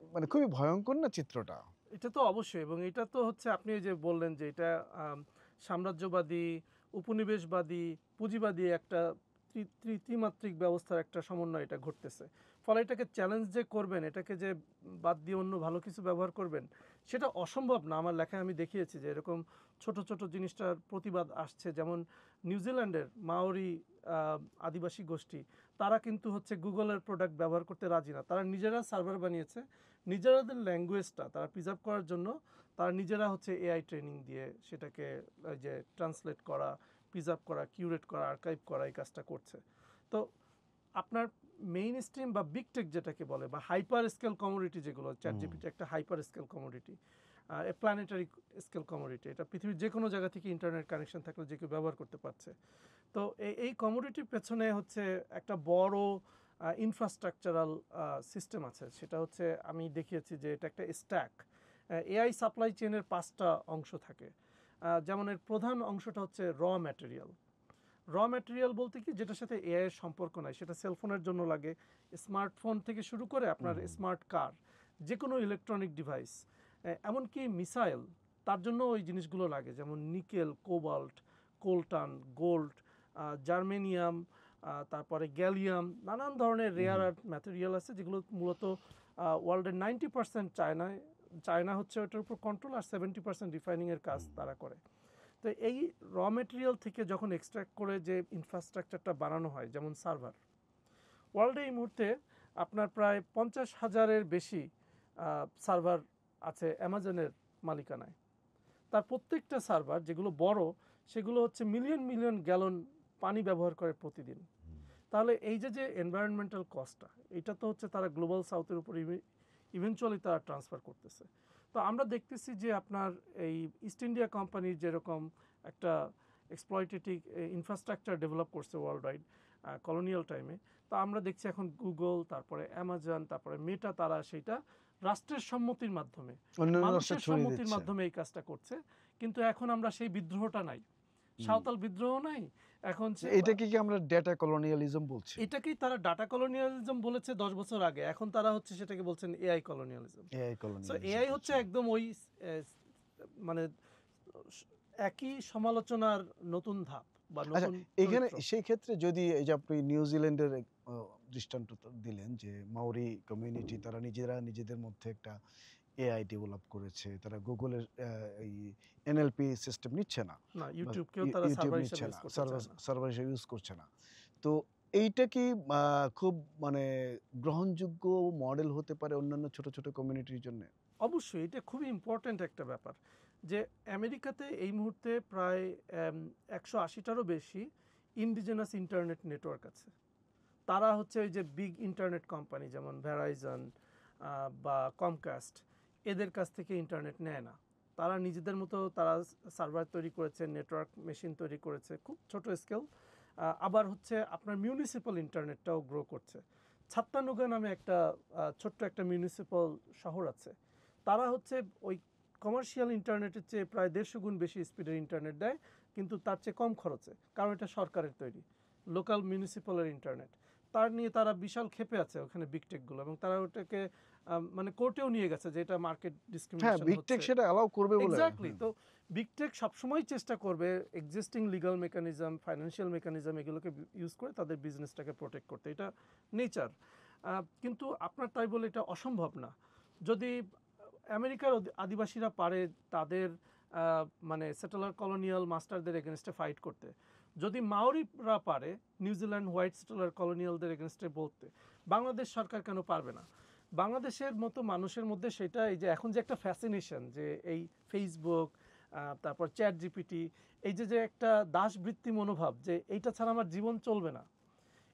মানে খুবই ভয়ংকর না চিত্রটা? এটা তো অবশ্যই, এবং এটা তো হচ্ছে আপনি এই যে বললেন যে এটা আম সাম্রাজ্যবাদী, উপনিবেশবাদী, পুঁজিবাদী একটা ত্রিমাত্রিক ব্যবস্থার একটা সমন্বয় এটা ঘটতেছে। ফলে এটাকে চ্যালেঞ্জ যে করবেন, এটাকে যে বাদ দিয়ে অন্য ভালো কিছু ব্যবহার করবেন, সেটা অসম্ভব না। আমার লেখায় আমি দেখিয়েছি যে এরকম ছোট, ছোট জিনিসটার প্রতিবাদ আসছে। যেমন নিউজিল্যান্ডের মাওরি আ আদিবাসী গোষ্ঠী, তারা কিন্তু হচ্ছে গুগলের প্রোডাক্ট ব্যবহার করতে রাজি না। তারা নিজেরা সার্ভার বানিয়েছে। নিজেরাদের ল্যাঙ্গুয়েজটা তারা প্রিজার্ভ করার জন্য তারা নিজেরা হচ্ছে এআই ট্রেনিং দিয়ে সেটাকে ওই যে ট্রান্সলেট করা, প্রিজার্ভ করা, কিউরেট করা, আর্কাইভ করা, এই কাজটা করছে। তো আপনার মেইন স্ট্রিম বা বিগ টেক যেটাকে বলে, বা হাইপার স্কেল কমোডিটি যেগুলো, চ্যাট হুম। জিপিটি একটা হাইপার স্কেল কমোডিটি, এ প্ল্যানেটারি স্কেল কমোডিটি। এটা পৃথিবীর যে কোনো জায়গা থেকে ইন্টারনেট কানেকশন থাকলে যে কেউ ব্যবহার করতে পারছে। তো এই কমোডিটির পেছনে হচ্ছে একটা বড় ইনফ্রাস্ট্রাকচারাল সিস্টেম আছে। সেটা হচ্ছে আমি দেখিয়েছি যে এটা একটা স্ট্যাক। এআই সাপ্লাই চেইনের ৫টা অংশ থাকে। যেমন এর প্রধান অংশটা হচ্ছে ম্যাটেরিয়াল। ম্যাটেরিয়াল বলতে কি, যেটার সাথে এআই এর সম্পর্ক নাই, সেটা সেলফোনের জন্য লাগে, স্মার্টফোন থেকে শুরু করে আপনার হুম। স্মার্ট কার, যেকোনো ইলেকট্রনিক ডিভাইস, এমনকি মিসাইল, তার জন্য ওই জিনিসগুলো লাগে। যেমন নিকেল, কোবাল্ট, কোলটান, গোল্ড, জার্মেনিয়াম, তারপরে গ্যালিয়াম, নানান ধরনের হুম, রেয়ার হুম। আর্থ ম্যাটেরিয়াল আছে যেগুলো মূলত ওয়ার্ল্ডের 90% চায়না হচ্ছে ওটার উপর কন্ট্রোল, আর 70% রিফাইনিংয়ের কাজ তারা করে। তো এই মেটেরিয়াল থেকে যখন এক্সট্রাক্ট করে যে ইনফ্রাস্ট্রাকচারটা বানানো হয়, যেমন সার্ভার, ওয়ার্ল্ডে এই মুহূর্তে আপনার প্রায় 50,000-এর বেশি সার্ভার আছে অ্যামাজনের মালিকানায়। তার প্রত্যেকটা সার্ভার যেগুলো বড়, সেগুলো হচ্ছে মিলিয়ন মিলিয়ন গ্যালন পানি ব্যবহার করে প্রতিদিন। তাহলে এই যে এনভায়রনমেন্টাল কস্টটা, এটা তো হচ্ছে তারা গ্লোবাল সাউথের উপর ইভেনচুয়ালি তারা ট্রান্সফার করতেছে। তো আমরা দেখতেছি যে আপনার এই ইস্ট ইন্ডিয়া কোম্পানির যেরকম একটা এক্সপ্লয়টেটিভ ইনফ্রাস্ট্রাকচার ডেভেলপ করছে ওয়ার্ল্ড ওয়াইড কলোনিয়াল টাইমে, তো আমরা দেখছি এখন গুগল, তারপরে অ্যামাজন, তারপরে মেটা, তারা সেইটা রাষ্ট্রের সম্মতির মাধ্যমে, অন্যান্য রাষ্ট্রে মানুষের ছড়িয়ে সম্মতির দিচ্ছে। মাধ্যমে এই কাজটা করছে। কিন্তু এখন আমরা সেই বিদ্রোহটা নাই, হুম। সাঁওতাল বিদ্রোহ নাই। এখন এটাকে কি আমরা ডেটা কলোনিয়ালিজম বলছি? এটাকেই তারা ডাটা কলোনিয়ালিজম বলেছে ১০ বছর আগে। এখন তারা হচ্ছে সেটাকে বলছেন AI colonialism. AI so colonialism AI হচ্ছে বলছেন। একদম ওই মানে স একই সমালোচনার নতুন ধাপ বা আচ্ছা, নতুন এখানে চরিত্র। সেই ক্ষেত্রে যদি এই যে আপনি নিউজিল্যান্ডের দৃষ্টান্ত তো দিলেন যে মাওরি কমিউনিটি তারা নিজেরা নিজেদের মধ্যে একটা এআই ডেভেলপ করেছে। তারা গুগলের এই এনএলপি সিস্টেম নিচ্ছে না। না, বা ইউটিউবকেও তারা ইউটিউব সার্ভার হিসেবে নিচ্ছে ইউজ না। করতে সার্ভার চায় না। সার্ভার হিসেবে ইউজ করছে না। তো এইটা কি খুব মানে গ্রহণযোগ্য মডেল হতে পারে অন্যান্য ছোট, ছোট কমিউনিটির জন্যে? অবশ্যই এটা খুবই ইম্পর্ট্যান্ট একটা ব্যাপার যে আমেরিকাতে এই মুহূর্তে প্রায় ১৮০টারও বেশি ইন্ডিজিনাস ইন্টারনেট নেটওয়ার্ক আছে। তারা হচ্ছে ওই যে বিগ ইন্টারনেট কোম্পানি যেমন ভ্যারাইজন বা কমকাস্ট, এদের কাছ থেকে ইন্টারনেট নেয় না। তারা নিজেদের মতো তারা সার্ভার তৈরি করেছে, নেটওয়ার্ক মেশিন তৈরি করেছে, খুব ছোট স্কেল। আবার হচ্ছে আপনার মিউনিসিপ্যাল ইন্টারনেটটাও গ্রো করছে। ছাত্তানুগা নামে একটা ছোট্ট একটা মিউনিসিপ্যাল শহর আছে। তারা হচ্ছে ওই কমার্শিয়াল ইন্টারনেটের চেয়ে প্রায় ১৫০ গুণ বেশি স্পিডের ইন্টারনেট দেয়, কিন্তু তার চেয়ে কম খরচে, কারণ এটা সরকারের তৈরি লোকাল মিউনিসিপ্যালের ইন্টারনেট। তার নিয়ে তারা বিশাল ক্ষেপে আছে ওখানে বিগ টেকগুলো, এবং তারা ওটাকে মানে কোর্টেও নিয়ে গেছে যে এটা মার্কেট হ্যাঁ, ডিসক্রিমিনেশন বিগ টেক হচ্ছে। সেটা অ্যালাউ করবে বলে। এক্স্যাক্টলি। হুম। তো বিগ টেক সবসময় চেষ্টা করবে existing legal mechanism, financial mechanism, এগুলোকে ইউজ করে তাদের বিজনেসটাকে প্রোটেক্ট করতে। এটা নেচার। কিন্তু আপনার তাই বলে এটা অসম্ভব না। যদি আমেরিকার আদিবাসীরা পারে তাদের মানে সেটেলার কলোনিয়াল মাস্টারদের এগেনস্টে ফাইট করতে, যদি মাওরিরা পারে নিউজিল্যান্ড হোয়াইট সেটেলার কলোনিয়ালদের এগেনস্টে বলতে, বাংলাদেশ সরকার কেন পারবে না? বাংলাদেশের মতো মানুষের মধ্যে সেটা, এই যে এখন যে একটা ফ্যাসিনেশন যে এই ফেসবুক, তারপর চ্যাট জিপিটি, এই যে যে একটা দাসবৃত্তি মনোভাব যে এইটা ছাড়া আমার জীবন চলবে না,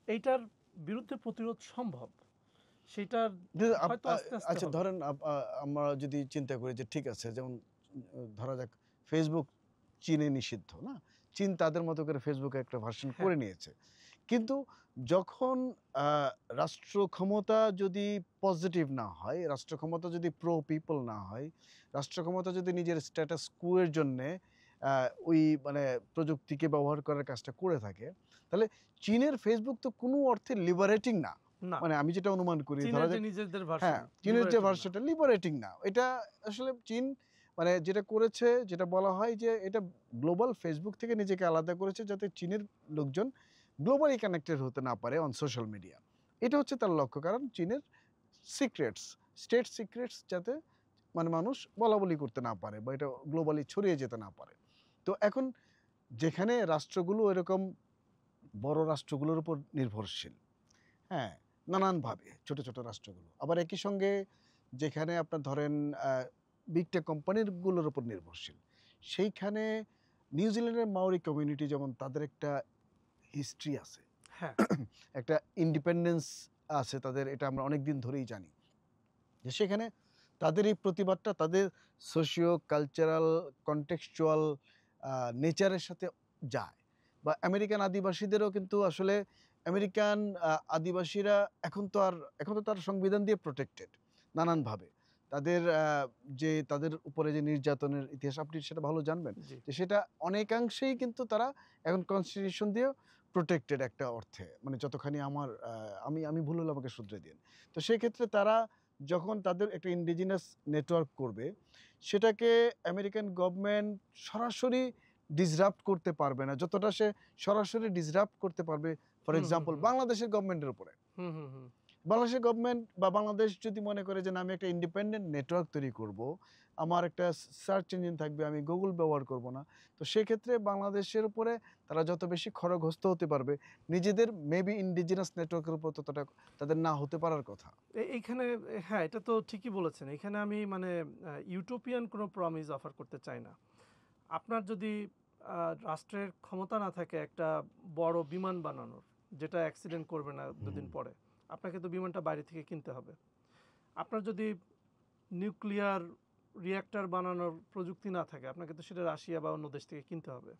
এইটার বিরুদ্ধে প্রতিরোধ সম্ভব, সেটার হয়তো আস্তে আস্তে আচ্ছা হবে। ধরেন আমরা যদি চিন্তা করি যে ঠিক আছে, যেমন ধরা যাক ফেসবুক চীনে নিষিদ্ধ না, চীন তাদের মতো করে ফেসবুকে একটা ভার্সন হ্যাঁ, করে নিয়েছে, কিন্তু যখন রাষ্ট্র ক্ষমতা যদি পজিটিভ না হয়, রাষ্ট্র ক্ষমতা যদি প্রো পিপল না হয়, রাষ্ট্র ক্ষমতা যদি নিজের স্ট্যাটাস কুয়ের জন্যে ওই মানে প্রযুক্তিকে ব্যবহার করার কাজটা করে থাকে, তাহলে চীনের ফেসবুক তো কোনো অর্থে লিবারেটিং না। না, মানে আমি যেটা অনুমান করি, ধরা চীনের যে যাক নিজেদের হ্যাঁ, ভার্সন চীনের যে লিবারেটিং না। ভার্সনটা লিবারেটিং না। এটা আসলে চীন মানে যেটা করেছে, যেটা বলা হয় যে এটা গ্লোবাল ফেসবুক থেকে নিজেকে আলাদা করেছে যাতে চীনের লোকজন গ্লোবালি কানেক্টেড হতে না পারে অন সোশ্যাল মিডিয়া। এটা হচ্ছে তার লক্ষ্য। কারণ চীনের সিক্রেটস, স্টেট সিক্রেটস যাতে মানে মানুষ বলাবলি করতে না পারে বা এটা গ্লোবালি ছড়িয়ে যেতে না পারে। তো এখন যেখানে রাষ্ট্রগুলো এরকম বড় রাষ্ট্রগুলোর উপর নির্ভরশীল, হ্যাঁ, নানানভাবে ছোট, ছোট রাষ্ট্রগুলো। আবার একই সঙ্গে যেখানে আপনার ধরেন বিগ টেক কোম্পানিগুলোর উপর নির্ভরশীল। সেইখানে নিউজিল্যান্ডের মাওরি কমিউনিটি যেমন তাদের একটা হিস্ট্রি আছে। হ্যাঁ, একটা ইন্ডিপেন্ডেন্স আছে তাদের, এটা আমরা অনেকদিন ধরেই জানি। যে সেখানে তাদের এই প্রতিবাদটা তাদের সোশিও কালচারাল কনটেক্সচুয়াল নেচারের সাথে যায়। বা আমেরিকান আদিবাসীদেরও কিন্তু আসলে আমেরিকান আদিবাসীরা এখন তো তার সংবিধান দিয়ে প্রোটেক্টেড নানানভাবে। তাদের যে তাদের উপরে যে নির্যাতনের ইতিহাস আপনি সেটা ভালো জানবেন। জি। যে সেটা অনেকাংশেই কিন্তু তারা এখন কনস্টিটিউশন দিয়েও প্রোটেক্টেড একটা অর্থে। মানে যতখানি আমার আমি ভুল হলে আমাকে শুধরে দিন। তো সেক্ষেত্রে তারা যখন তাদের একটা ইন্ডিজিনাস নেটওয়ার্ক করবে, সেটাকে আমেরিকান গভর্নমেন্ট সরাসরি ডিসরাপ্ট করতে পারবে না। যতটা সে সরাসরি ডিসরাপ্ট করতে পারবে ফর হুম, হুম, এক্সাম্পল হুম, বাংলাদেশের গভর্নমেন্টের উপরে। হুম, হুম, হুম। বাংলাদেশের গভর্নমেন্ট বা বাংলাদেশ যদি মনে করে যে না আমি একটা ইন্ডিপেন্ডেন্ট নেটওয়ার্ক তৈরি করব, আমার একটা সার্চ ইঞ্জিন থাকবে, আমি গুগল ব্যবহার করব না। তো সেক্ষেত্রে বাংলাদেশের উপরে তারা যত বেশি খড়গহস্ত হতে পারবে, নিজেদের মেবি ইন্ডিজিনাস নেটওয়ার্কের উপর ততটা তাদের না হতে পারার কথা। এইখানে হ্যাঁ, এটা তো ঠিকই বলেছেন। এখানে আমি মানে ইউটোপিয়ান কোনো প্রমিস অফার করতে চাই না। আপনার যদি রাষ্ট্রের ক্ষমতা না থাকে একটা বড় বিমান বানানোর, যেটা অ্যাক্সিডেন্ট করবে না দুদিন পরে, আপনাকে তো বিমানটা বাইরে থেকে কিনতে হবে। আপনার যদি নিউক্লিয়ার রিঅ্যাক্টর বানানোর প্রযুক্তি না থাকে, আপনাকে তো সেটা রাশিয়া বা অন্য দেশ থেকে কিনতে হবে।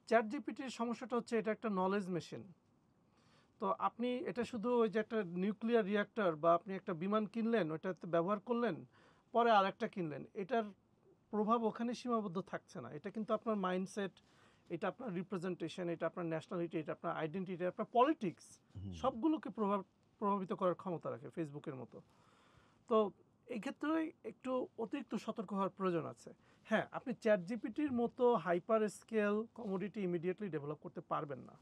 চ্যাট জিপিটির সমস্যাটা হচ্ছে এটা একটা নলেজ মেশিন। তো আপনি এটা শুধু ওই যে একটা নিউক্লিয়ার রিঅ্যাক্টর বা আপনি একটা বিমান কিনলেন, ওইটাতে ব্যবহার করলেন, পরে আরেকটা কিনলেন, এটার প্রভাব ওখানে সীমাবদ্ধ থাকছে না। এটা কিন্তু আপনার মাইন্ডসেট, এটা আপনার রিপ্রেজেন্টেশন, এটা আপনার ন্যাশনালিটি, এটা আপনার আইডেন্টিটি, আপনার পলিটিক্স, সবগুলোকে প্রভাবিত করার ক্ষমতা রাখে ফেসবুকের মতো। তো এই ক্ষেত্রে একটু অতিরিক্ত সতর্ক হওয়ার প্রয়োজন আছে। হ্যাঁ, আপনি চ্যাট জিপিটির মতো hyper scale commodity immediately develop করতে পারবেন না,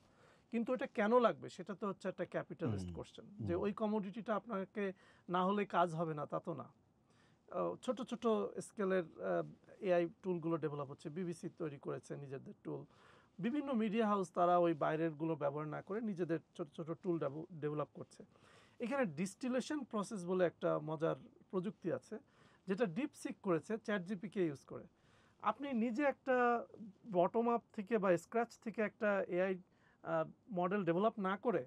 কিন্তু এটা কেন লাগবে সেটা তো হচ্ছে একটা ক্যাপিটালিস্ট কোশ্চেন, যে ওই কমোডিটিটা আপনাকে না হলে কাজ হবে না তা তো না। ছোট ছোট স্কেলের এআই টুলগুলো ডেভেলপ হচ্ছে, বিবিসি তৈরি করেছে নিজেদের টুল, বিভিন্ন মিডিয়া হাউস তারা ওই বাইরেরগুলো ব্যবহার না করে নিজেদের ছোট ছোট টুল ডেভেলপ করছে। এখানে ডিস্টিলেশন প্রসেস বলে একটা মজার প্রযুক্তি আছে, যেটা ডিপসিক করেছে চ্যাট জিপিকে ইউজ করে। আপনি নিজে একটা বটম আপ থেকে বা স্ক্র্যাচ থেকে একটা এআই মডেল ডেভেলপ না করে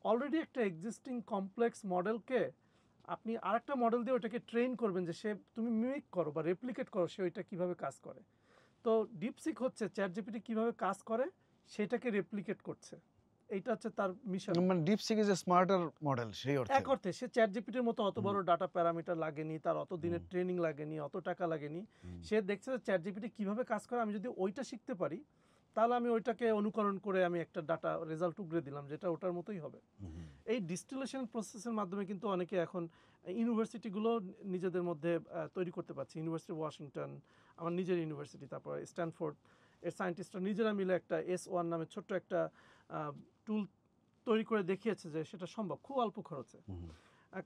অলরেডি একটা এক্সিস্টিং কমপ্লেক্স মডেলকে আপনি আরেকটা মডেল দিয়ে ওটাকে ট্রেন করবেন যে সে তুমি মিমিক করো বা রেপ্লিকেট করো সে ওইটা কীভাবে কাজ করে। তো ডিপসিক হচ্ছে চ্যাট জিপিটি কীভাবে কাজ করে সেটাকে রেপ্লিকেট করছে, এইটা হচ্ছে তার মিশন। মানে DeepSeek is a smarter model সেই অর্থে। এক অর্থে সে চ্যাট জিপিটির মতো অত হুম, বড় ডাটা প্যারামিটার লাগেনি, তার অত দিনের হুম, ট্রেনিং লাগেনি, অত টাকা লাগেনি। হুম, সে দেখছে যে চ্যাট জিপিটি কীভাবে কাজ করে, আমি যদি ওইটা শিখতে পারি তাহলে আমি ওইটাকে অনুকরণ করে আমি একটা ডাটা রেজাল্ট উগড়ে দিলাম যেটা ওটার মতোই হবে। হুম, এই ডিস্টিলেশন প্রসেসের মাধ্যমে কিন্তু অনেকে এখন ইউনিভার্সিটিগুলো নিজেদের মধ্যে তৈরি করতে পারছে। ইউনিভার্সিটি ওয়াশিংটন, আমার নিজের ইউনিভার্সিটি, তারপর স্ট্যানফোর্ড এর সায়েন্টিস্টরা নিজেরা মিলে একটা S1 নামে ছোট্ট একটা টুল তৈরি করে দেখিয়েছে যে সেটা সম্ভব খুব অল্প খরচে। হুম,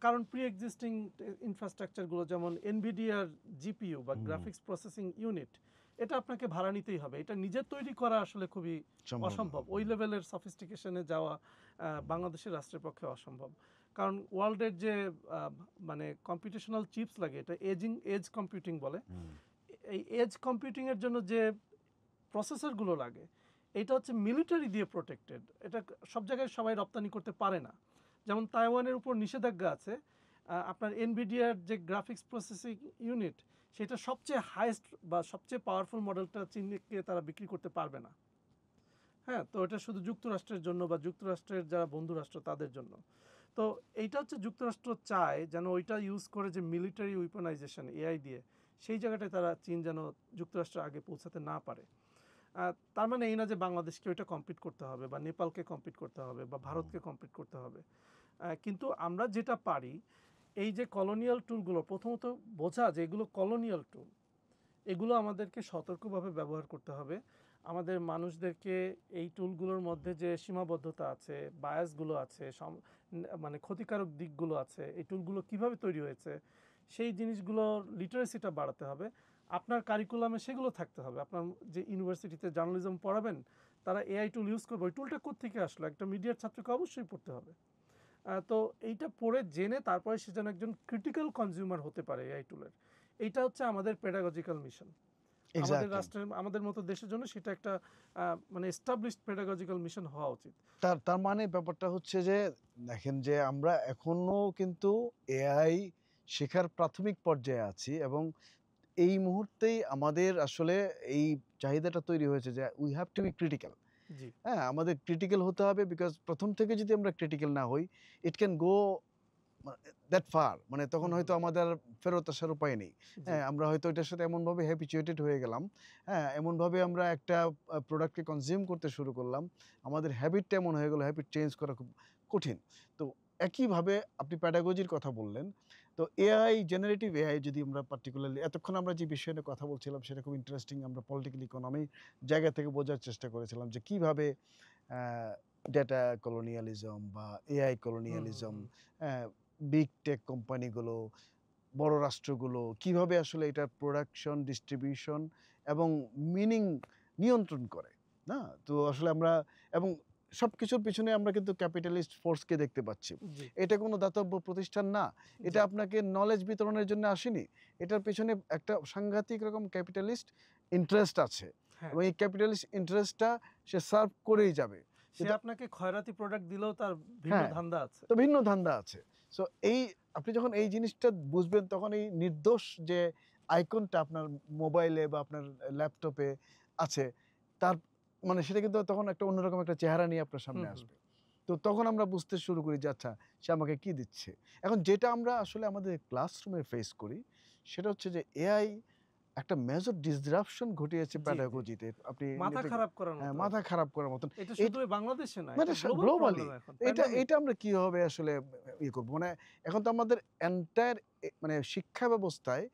কারণ প্রি এক্সিস্টিং ইনফ্রাস্ট্রাকচারগুলো যেমন এনভিডিআর জিপিইউ বা হুম, গ্রাফিক্স প্রসেসিং ইউনিট, এটা আপনাকে ভাড়া নিতেই হবে। এটা নিজে তৈরি করা আসলে খুবই সম্ভব না। অসম্ভব। ওই লেভেলের সফিস্টিকেশনে যাওয়া বাংলাদেশের রাষ্ট্রের পক্ষে অসম্ভব। কারণ ওয়ার্ল্ডের যে মানে কম্পিউটেশনাল চিপস লাগে, এটা এজ কম্পিউটিং বলে, হুম, এই এজ কম্পিউটিংয়ের জন্য যে প্রসেসরগুলো লাগে এটা হচ্ছে মিলিটারি দিয়ে প্রোটেক্টেড, এটা সব জায়গায় সবাই রপ্তানি করতে পারে না। যেমন তাইওয়ানের উপর নিষেধাজ্ঞা আছে, আপনার এনভিডিয়ার যে গ্রাফিক্স প্রসেসিং ইউনিট সেটা সবচেয়ে হাইয়েস্ট বা সবচেয়ে পাওয়ারফুল মডেলটা চীনকে তারা বিক্রি করতে পারবে না। হ্যাঁ, তো এটা শুধু যুক্তরাষ্ট্রের জন্য বা যুক্তরাষ্ট্রের যারা বন্ধু রাষ্ট্র তাদের জন্য। তো এইটা হচ্ছে যুক্তরাষ্ট্র চায় যেন ওইটা ইউজ করে যে মিলিটারি উইপনাইজেশন এআই দিয়ে, সেই জায়গাটায় তারা চীন যেন যুক্তরাষ্ট্রের আগে পৌঁছাতে না পারে। তার মানে এই না যে বাংলাদেশকে ওইটা কম্পিট করতে হবে বা নেপালকে কম্পিট করতে হবে বা ভারতকে কম্পিট করতে হবে। কিন্তু আমরা যেটা পারি, এই যে কলোনিয়াল টুলগুলো প্রথমত বোঝা যে এগুলো কলোনিয়াল টুল, এগুলো আমাদেরকে সতর্কভাবে ব্যবহার করতে হবে। আমাদের মানুষদেরকে এই টুলগুলোর মধ্যে যে সীমাবদ্ধতা আছে, বায়াসগুলো আছে, মানে ক্ষতিকারক দিকগুলো আছে, এই টুলগুলো কিভাবে তৈরি হয়েছে সেই জিনিসগুলোর লিটারেসিটা বাড়াতে হবে। আপনার কারিকুলামে সেগুলো থাকতে হবে। আপনার যে ইউনিভার্সিটিতে জার্নালিজম পড়াবেন তারা এআই টুল ইউজ করবে, ওই টুলটা কোত্থেকে আসলো, একটা মিডিয়ার ছাত্রকে অবশ্যই পড়তে হবে। তো এইটা পড়ে জেনে তারপরে সে যেন একজন ক্রিটিক্যাল কনজিউমার হতে পারে এআই টুলের, এইটা হচ্ছে আমাদের পেডাগজিক্যাল মিশন। আমাদের এক্স্যাক্টলি। রাষ্ট্রের, আমাদের মতো দেশের জন্য সেটা একটা মানে এস্টাবলিশড পেডাগজিক্যাল মিশন হওয়া উচিত। তার তার মানে ব্যাপারটা হচ্ছে যে দেখেন যে আমরা এখনো কিন্তু এআই শেখার প্রাথমিক পর্যায়ে আছি, এবং এই মুহূর্তেই আমাদের আসলে এই চাহিদাটা তৈরি হয়েছে যে we have to be critical. জি, হ্যাঁ, আমাদের ক্রিটিক্যাল হতে হবে, বিকজ প্রথম থেকে যদি আমরা ক্রিটিক্যাল না হই, it can go that fur, মানে তখন হুম, হয়তো আমাদের আর ফেরত আসার উপায় নেই। জি, হ্যাঁ, আমরা হয়তো এটার সাথে এমনভাবে হ্যাবিচুয়েটেড হয়ে গেলাম, হ্যাঁ, এমনভাবে আমরা একটা প্রোডাক্টকে কনজিউম করতে শুরু করলাম, আমাদের হ্যাবিটটা এমন হয়ে গেল, হ্যাবিট চেঞ্জ করা খুব কঠিন। তো একইভাবে আপনি প্যাডাগজির কথা বললেন, তো এআই, জেনারেটিভ এআই যদি আমরা পার্টিকুলারলি এতক্ষণ আমরা যে বিষয় নিয়ে কথা বলছিলাম সেটা খুব ইন্টারেস্টিং, আমরা পলিটিক্যাল ইকোনমি জায়গা থেকে বোঝার চেষ্টা করেছিলাম যে কীভাবে ডেটা কলোনিয়ালিজম বা এআই হুম, হুম, কলোনিয়ালিজম, হুম, বিগ টেক কোম্পানিগুলো, বড় রাষ্ট্রগুলো কিভাবে আসলে এটার প্রোডাকশন, ডিস্ট্রিবিউশন এবং মিনিং নিয়ন্ত্রণ করে, না? তো আসলে আমরা, এবং সবকিছুর পিছনে আমরা কিন্তু ক্যাপিটালিস্ট ফোর্সকে দেখতে পাচ্ছি। জি, এটা কোনো দাতব্য প্রতিষ্ঠান না। এটা জি, আপনাকে নলেজ বিতরণের জন্য আসেনি। এটার পেছনে একটা সাংঘাতিক রকম ক্যাপিটালিস্ট ইন্টারেস্ট আছে, হ্যাঁ, এবং এই ক্যাপিটালিস্ট ইন্টারেস্টটা সে সার্ভ করেই যাবে। সে কিন্তু আপনাকে খয়রাতি প্রোডাক্ট দিলেও তার ভিন্ন হ্যাঁ, ধান্দা আছে। তো ভিন্ন ধান্দা আছে। সো এই আপনি যখন এই জিনিসটা বুঝবেন তখন এই নির্দোষ যে আইকনটা আপনার মোবাইলে বা আপনার ল্যাপটপে আছে, তার মানে সেটা কিন্তু তখন একটা অন্যরকম একটা চেহারা নিয়ে আপনার হুম, সামনে হুম, আসবে। তো তখন আমরা বুঝতে শুরু করি যে আচ্ছা, সে আমাকে কি দিচ্ছে। এখন যেটা আমরা আসলে আমাদের ক্লাসরুমে ফেস করি সেটা হচ্ছে যে এআই একটা মেজর ডিসরাপশন ঘটিয়েছে জি, জি, প্যাডাগজিতে। আপনি মাথা নেটে, খারাপ করার হ্যাঁ, মতো আর মাথা কি। খারাপ করার মতন। এটা এইট শুধু ওই বাংলাদেশে না, মানে এটা গ্লোবাল গ্লোবালি প্রবলেম এখন, এটা প্যান্ডেমিক। এটা আমরা কিভাবে আসলে ইয়ে করব? মানে এখন তো আমাদের এন্টায়ার মানে শিক্ষা ব্যবস্থায়,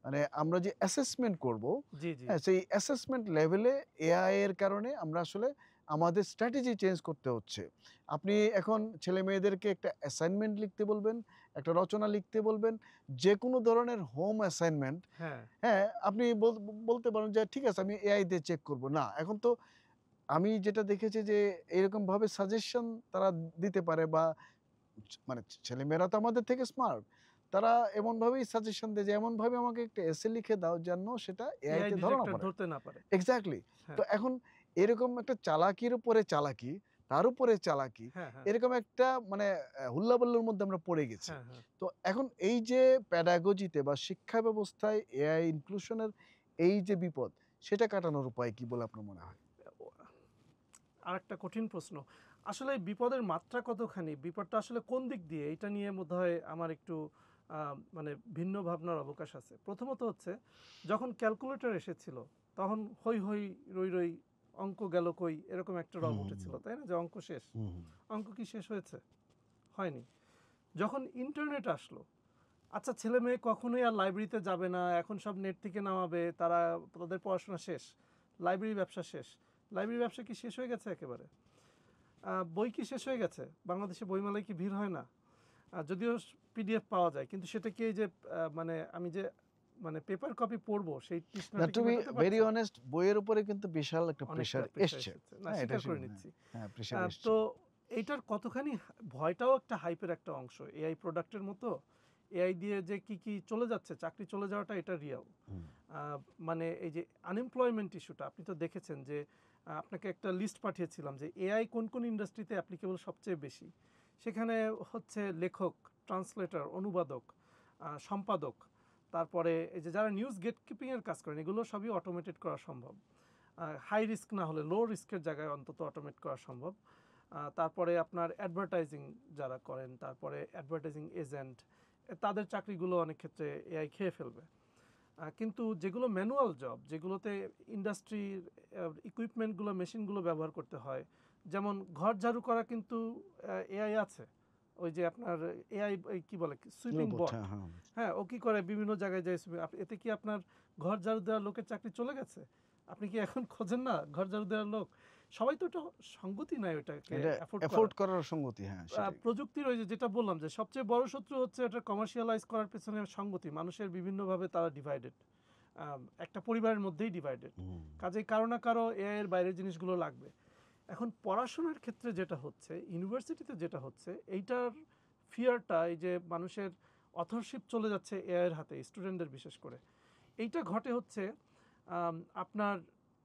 মানে আমরা যে অ্যাসেসমেন্ট করব, জি, জি, হ্যাঁ, সেই অ্যাসেসমেন্ট লেভেলে এআই এর কারণে আমরা আসলে আমাদের স্ট্র্যাটেজি চেঞ্জ করতে হচ্ছে। আপনি এখন ছেলেমেয়েদেরকে একটা অ্যাসাইনমেন্ট লিখতে বলবেন, একটা রচনা লিখতে বলবেন, যেকোনো ধরনের হোম অ্যাসাইনমেন্ট, হ্যাঁ, হ্যাঁ, আপনি বলতে পারেন যে ঠিক আছে আমি এআই দিয়ে চেক করব। না, এখন তো আমি যেটা দেখেছি যে এরকমভাবে সাজেশন তারা দিতে পারে, বা মানে ছেলেমেয়েরা তো আমাদের থেকে স্মার্ট। তারা এমনভাবেই সাজেশন দেয় যে এমনভাবে আমাকে একটা এসে লিখে দাও যেন সেটা এআই এআই তে ধরা না ডিটেক্টর পড়ে। ধরতে না পারে। এক্সাক্টলি। তো হ্যাঁ, এখন এরকম একটা চালাকির উপরে চালাকি, তার উপরে চালাকি, হ্যাঁ, হ্যাঁ, এরকম একটা মানে হুল্লাপাল্লার মধ্যে আমরা পড়ে গেছি। হ্যাঁ, হ্যাঁ। তো এখন এই যে প্যাডাগজিতে বা শিক্ষা ব্যবস্থায় এআই ইনক্লুশন এর এই যে বিপদ, সেটা কাটানোর উপায় কি বলে আপনার মনে হয়? আরেকটা কঠিন প্রশ্ন। আসলে এই বিপদের মাত্রা কতখানি? বিপদটা আসলে কোন দিক দিয়ে? এটা নিয়ে বোধহয় আমার একটু মানে ভিন্ন ভাবনার অবকাশ আছে। প্রথমত হচ্ছে যখন ক্যালকুলেটর এসেছিল, তখন হৈ, হৈ, রৈ, রৈ, অঙ্ক গেল কই? এরকম একটা রব হুম, উঠেছিল, তাই না? যে অঙ্ক শেষ। হুম, হুম, অঙ্ক কি শেষ হয়েছে? হয়নি। যখন ইন্টারনেট আসলো, আচ্ছা ছেলেমেয়ে কখনোই আর লাইব্রেরিতে যাবে না, এখন সব নেট থেকে নামাবে, তাদের পড়াশোনা শেষ। লাইব্রেরি ব্যবসা শেষ। লাইব্রেরি ব্যবসা কি শেষ হয়ে গেছে একেবারে? বই কি শেষ হয়ে গেছে? বাংলাদেশে বইমেলায় কি ভিড় হয় না? যদিও পিডিএফ পাওয়া যায়, কিন্তু সেটা কি এই যে মানে আমি যে মানে পেপার কপি পড়বো সেই না, তৃষ্ণাটা টু কি বি মেটাতে ভেরি পারছে? অনেস্ট, বইয়ের উপরে কিন্তু বিশাল একটা অনেকটা প্রেশার প্রেশার এসছে। এসেছে। না, হ্যাঁ, এটা স্বীকার করে হ্যাঁ, নিচ্ছি। হ্যাঁ, প্রেশার এসছে। তো এইটার কতখানি ভয়টাও একটা হাইপের একটা অংশ। এআই প্রোডাক্টের মতো এআই দিয়ে যে কি চলে যাচ্ছে, চাকরি চলে যাওয়াটা এটা রিয়েল। হুম। মানে এই যে আনএমপ্লয়মেন্ট ইস্যুটা আপনি তো দেখেছেন যে আপনাকে একটা লিস্ট পাঠিয়েছিলাম যে এআই কোন কোন ইন্ডাস্ট্রিতে অ্যাপ্লিকেবল সবচেয়ে বেশি। সেখানে হচ্ছে লেখক, ট্রান্সলেটর, অনুবাদক, সম্পাদক, তারপরে এই যে যারা নিউজ গেটকিপিংয়ের কাজ করেন, এগুলো সবই অটোমেটেড করা সম্ভব। হাই রিস্ক না হলে লো রিস্কের জায়গায় অন্তত অটোমেট করা সম্ভব। তারপরে আপনার অ্যাডভার্টাইজিং যারা করেন, তারপরে অ্যাডভার্টাইজিং এজেন্ট, তাদের চাকরিগুলো অনেক ক্ষেত্রে এআই খেয়ে ফেলবে। কিন্তু যেগুলো ম্যানুয়াল জব, যেগুলোতে ইন্ডাস্ট্রির ইকুইপমেন্টগুলো, মেশিনগুলো ব্যবহার করতে হয়, যেমন ঘর ঝাড়ু করা, কিন্তু এআই আছে। ওই যে আপনার এআই কি বলে, সুইপিং রোবট, বট। হ্যাঁ, হ্যাঁ। হ্যাঁ, ও কি করে বিভিন্ন জায়গায় যায় এতে কি আপনার ঘর ঝাড়ু দেওয়ার লোকের চাকরি চলে গেছে? আপনি কি এখন খোঁজেন না ঘর ঝাড়ু দেওয়ার লোক? সবাই তো এটা সঙ্গতি নাই ওটাকে এটা অ্যাফোর্ড এফোর্ড করার সঙ্গতি, হ্যাঁ, সেটাই। প্রযুক্তির ওই যে যেটা বললাম যে সবচেয়ে বড় শত্রু হচ্ছে এটা কমার্শিয়ালাইজ করার পেছনে সঙ্গতি। মানুষের বিভিন্নভাবে তারা ডিভাইডেড, একটা পরিবারের মধ্যেই ডিভাইডেড। হুম। কাজেই কারো না কারো এআই এর বাইরের জিনিসগুলো লাগবে। এখন পড়াশোনার ক্ষেত্রে যেটা হচ্ছে, ইউনিভার্সিটিতে যেটা হচ্ছে, এইটার ফিয়ারটা, এই যে মানুষের অথরশিপ চলে যাচ্ছে এআই এর হাতে, স্টুডেন্টদের বিশেষ করে, এইটা ঘটে হচ্ছে আপনার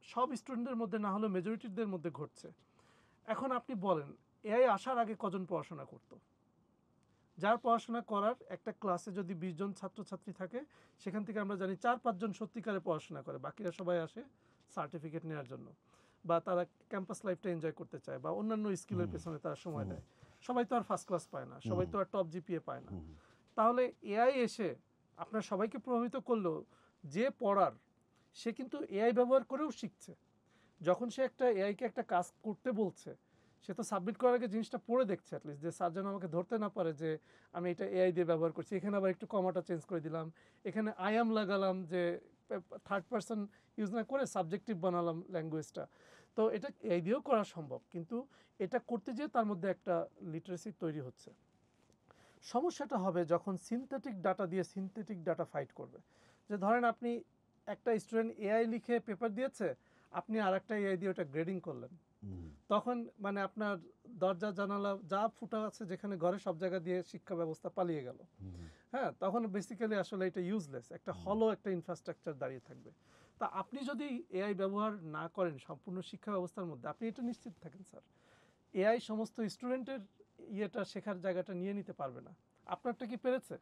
সব স্টুডেন্টদের মধ্যে না হলেও মেজরিটিদের মধ্যে ঘটছে। এখন আপনি বলেন, এআই আসার আগে কজন পড়াশোনা করতো? যার পড়াশোনা করার, একটা ক্লাসে যদি 20 জন ছাত্রছাত্রী থাকে, সেখান থেকে আমরা জানি 4-5 জন সত্যিকারে পড়াশোনা করে, বাকিরা সবাই আসে সার্টিফিকেট নেওয়ার জন্য, বা তারা ক্যাম্পাস লাইফটা এনজয় করতে চায়, বা অন্যান্য স্কিলের পেছনে তারা সময় দেয়। সবাই তো আর ফার্স্ট ক্লাস পায় না, সবাই তো আর টপ জিপিএ পায় না। তাহলে এআই এসে আপনার সবাইকে প্রভাবিত করলেও, যে পড়ার, সে কিন্তু এআই ব্যবহার করেও শিখছে। যখন সে একটা এআইকে একটা কাজ করতে বলছে, সে তো সাবমিট করার আগে জিনিসটা পড়ে দেখছে অ্যাটলিস্ট, যে স্যার যেন আমাকে ধরতে না পারে যে আমি এটা এআই দিয়ে ব্যবহার করছি, এখানে আবার একটু কমাটা চেঞ্জ করে দিলাম, এখানে আই অ্যাম লাগালাম, যে থার্ড পারসন ইউজ না করে সাবজেক্টিভ বানালাম ল্যাঙ্গুয়েজটা। তো এটা এআই দিয়েও করা সম্ভব, কিন্তু এটা করতে যেয়ে তার মধ্যে একটা লিটারেসি তৈরি হচ্ছে। সমস্যাটা হবে যখন সিনথেটিক ডাটা দিয়ে সিনথেটিক ডাটা ফাইট করবে। যে ধরেন আপনি একটা স্টুডেন্ট এআই লিখে পেপার দিয়েছে, আপনি আর একটা এআই দিয়ে ওটা গ্রেডিং করলেন, তখন মানে আপনার দরজা জানালা যা ফুটা আছে যেখানে ঘরে, সব জায়গা দিয়ে শিক্ষা ব্যবস্থা পালিয়ে গেল। হ্যাঁ, তখন বেসিক্যালি আসলে এটা ইউজলেস, একটা হলো একটা ইনফ্রাস্ট্রাকচার দাঁড়িয়ে থাকবে। তা আপনি যদি এআই ব্যবহার না করেন সম্পূর্ণ শিক্ষা ব্যবস্থার মধ্যে, আপনি এটা নিশ্চিত থাকেন স্যার, এআই সমস্ত স্টুডেন্টের ইয়েটা, শেখার জায়গাটা নিয়ে নিতে পারবে না। আপনারটা কি পেরেছে?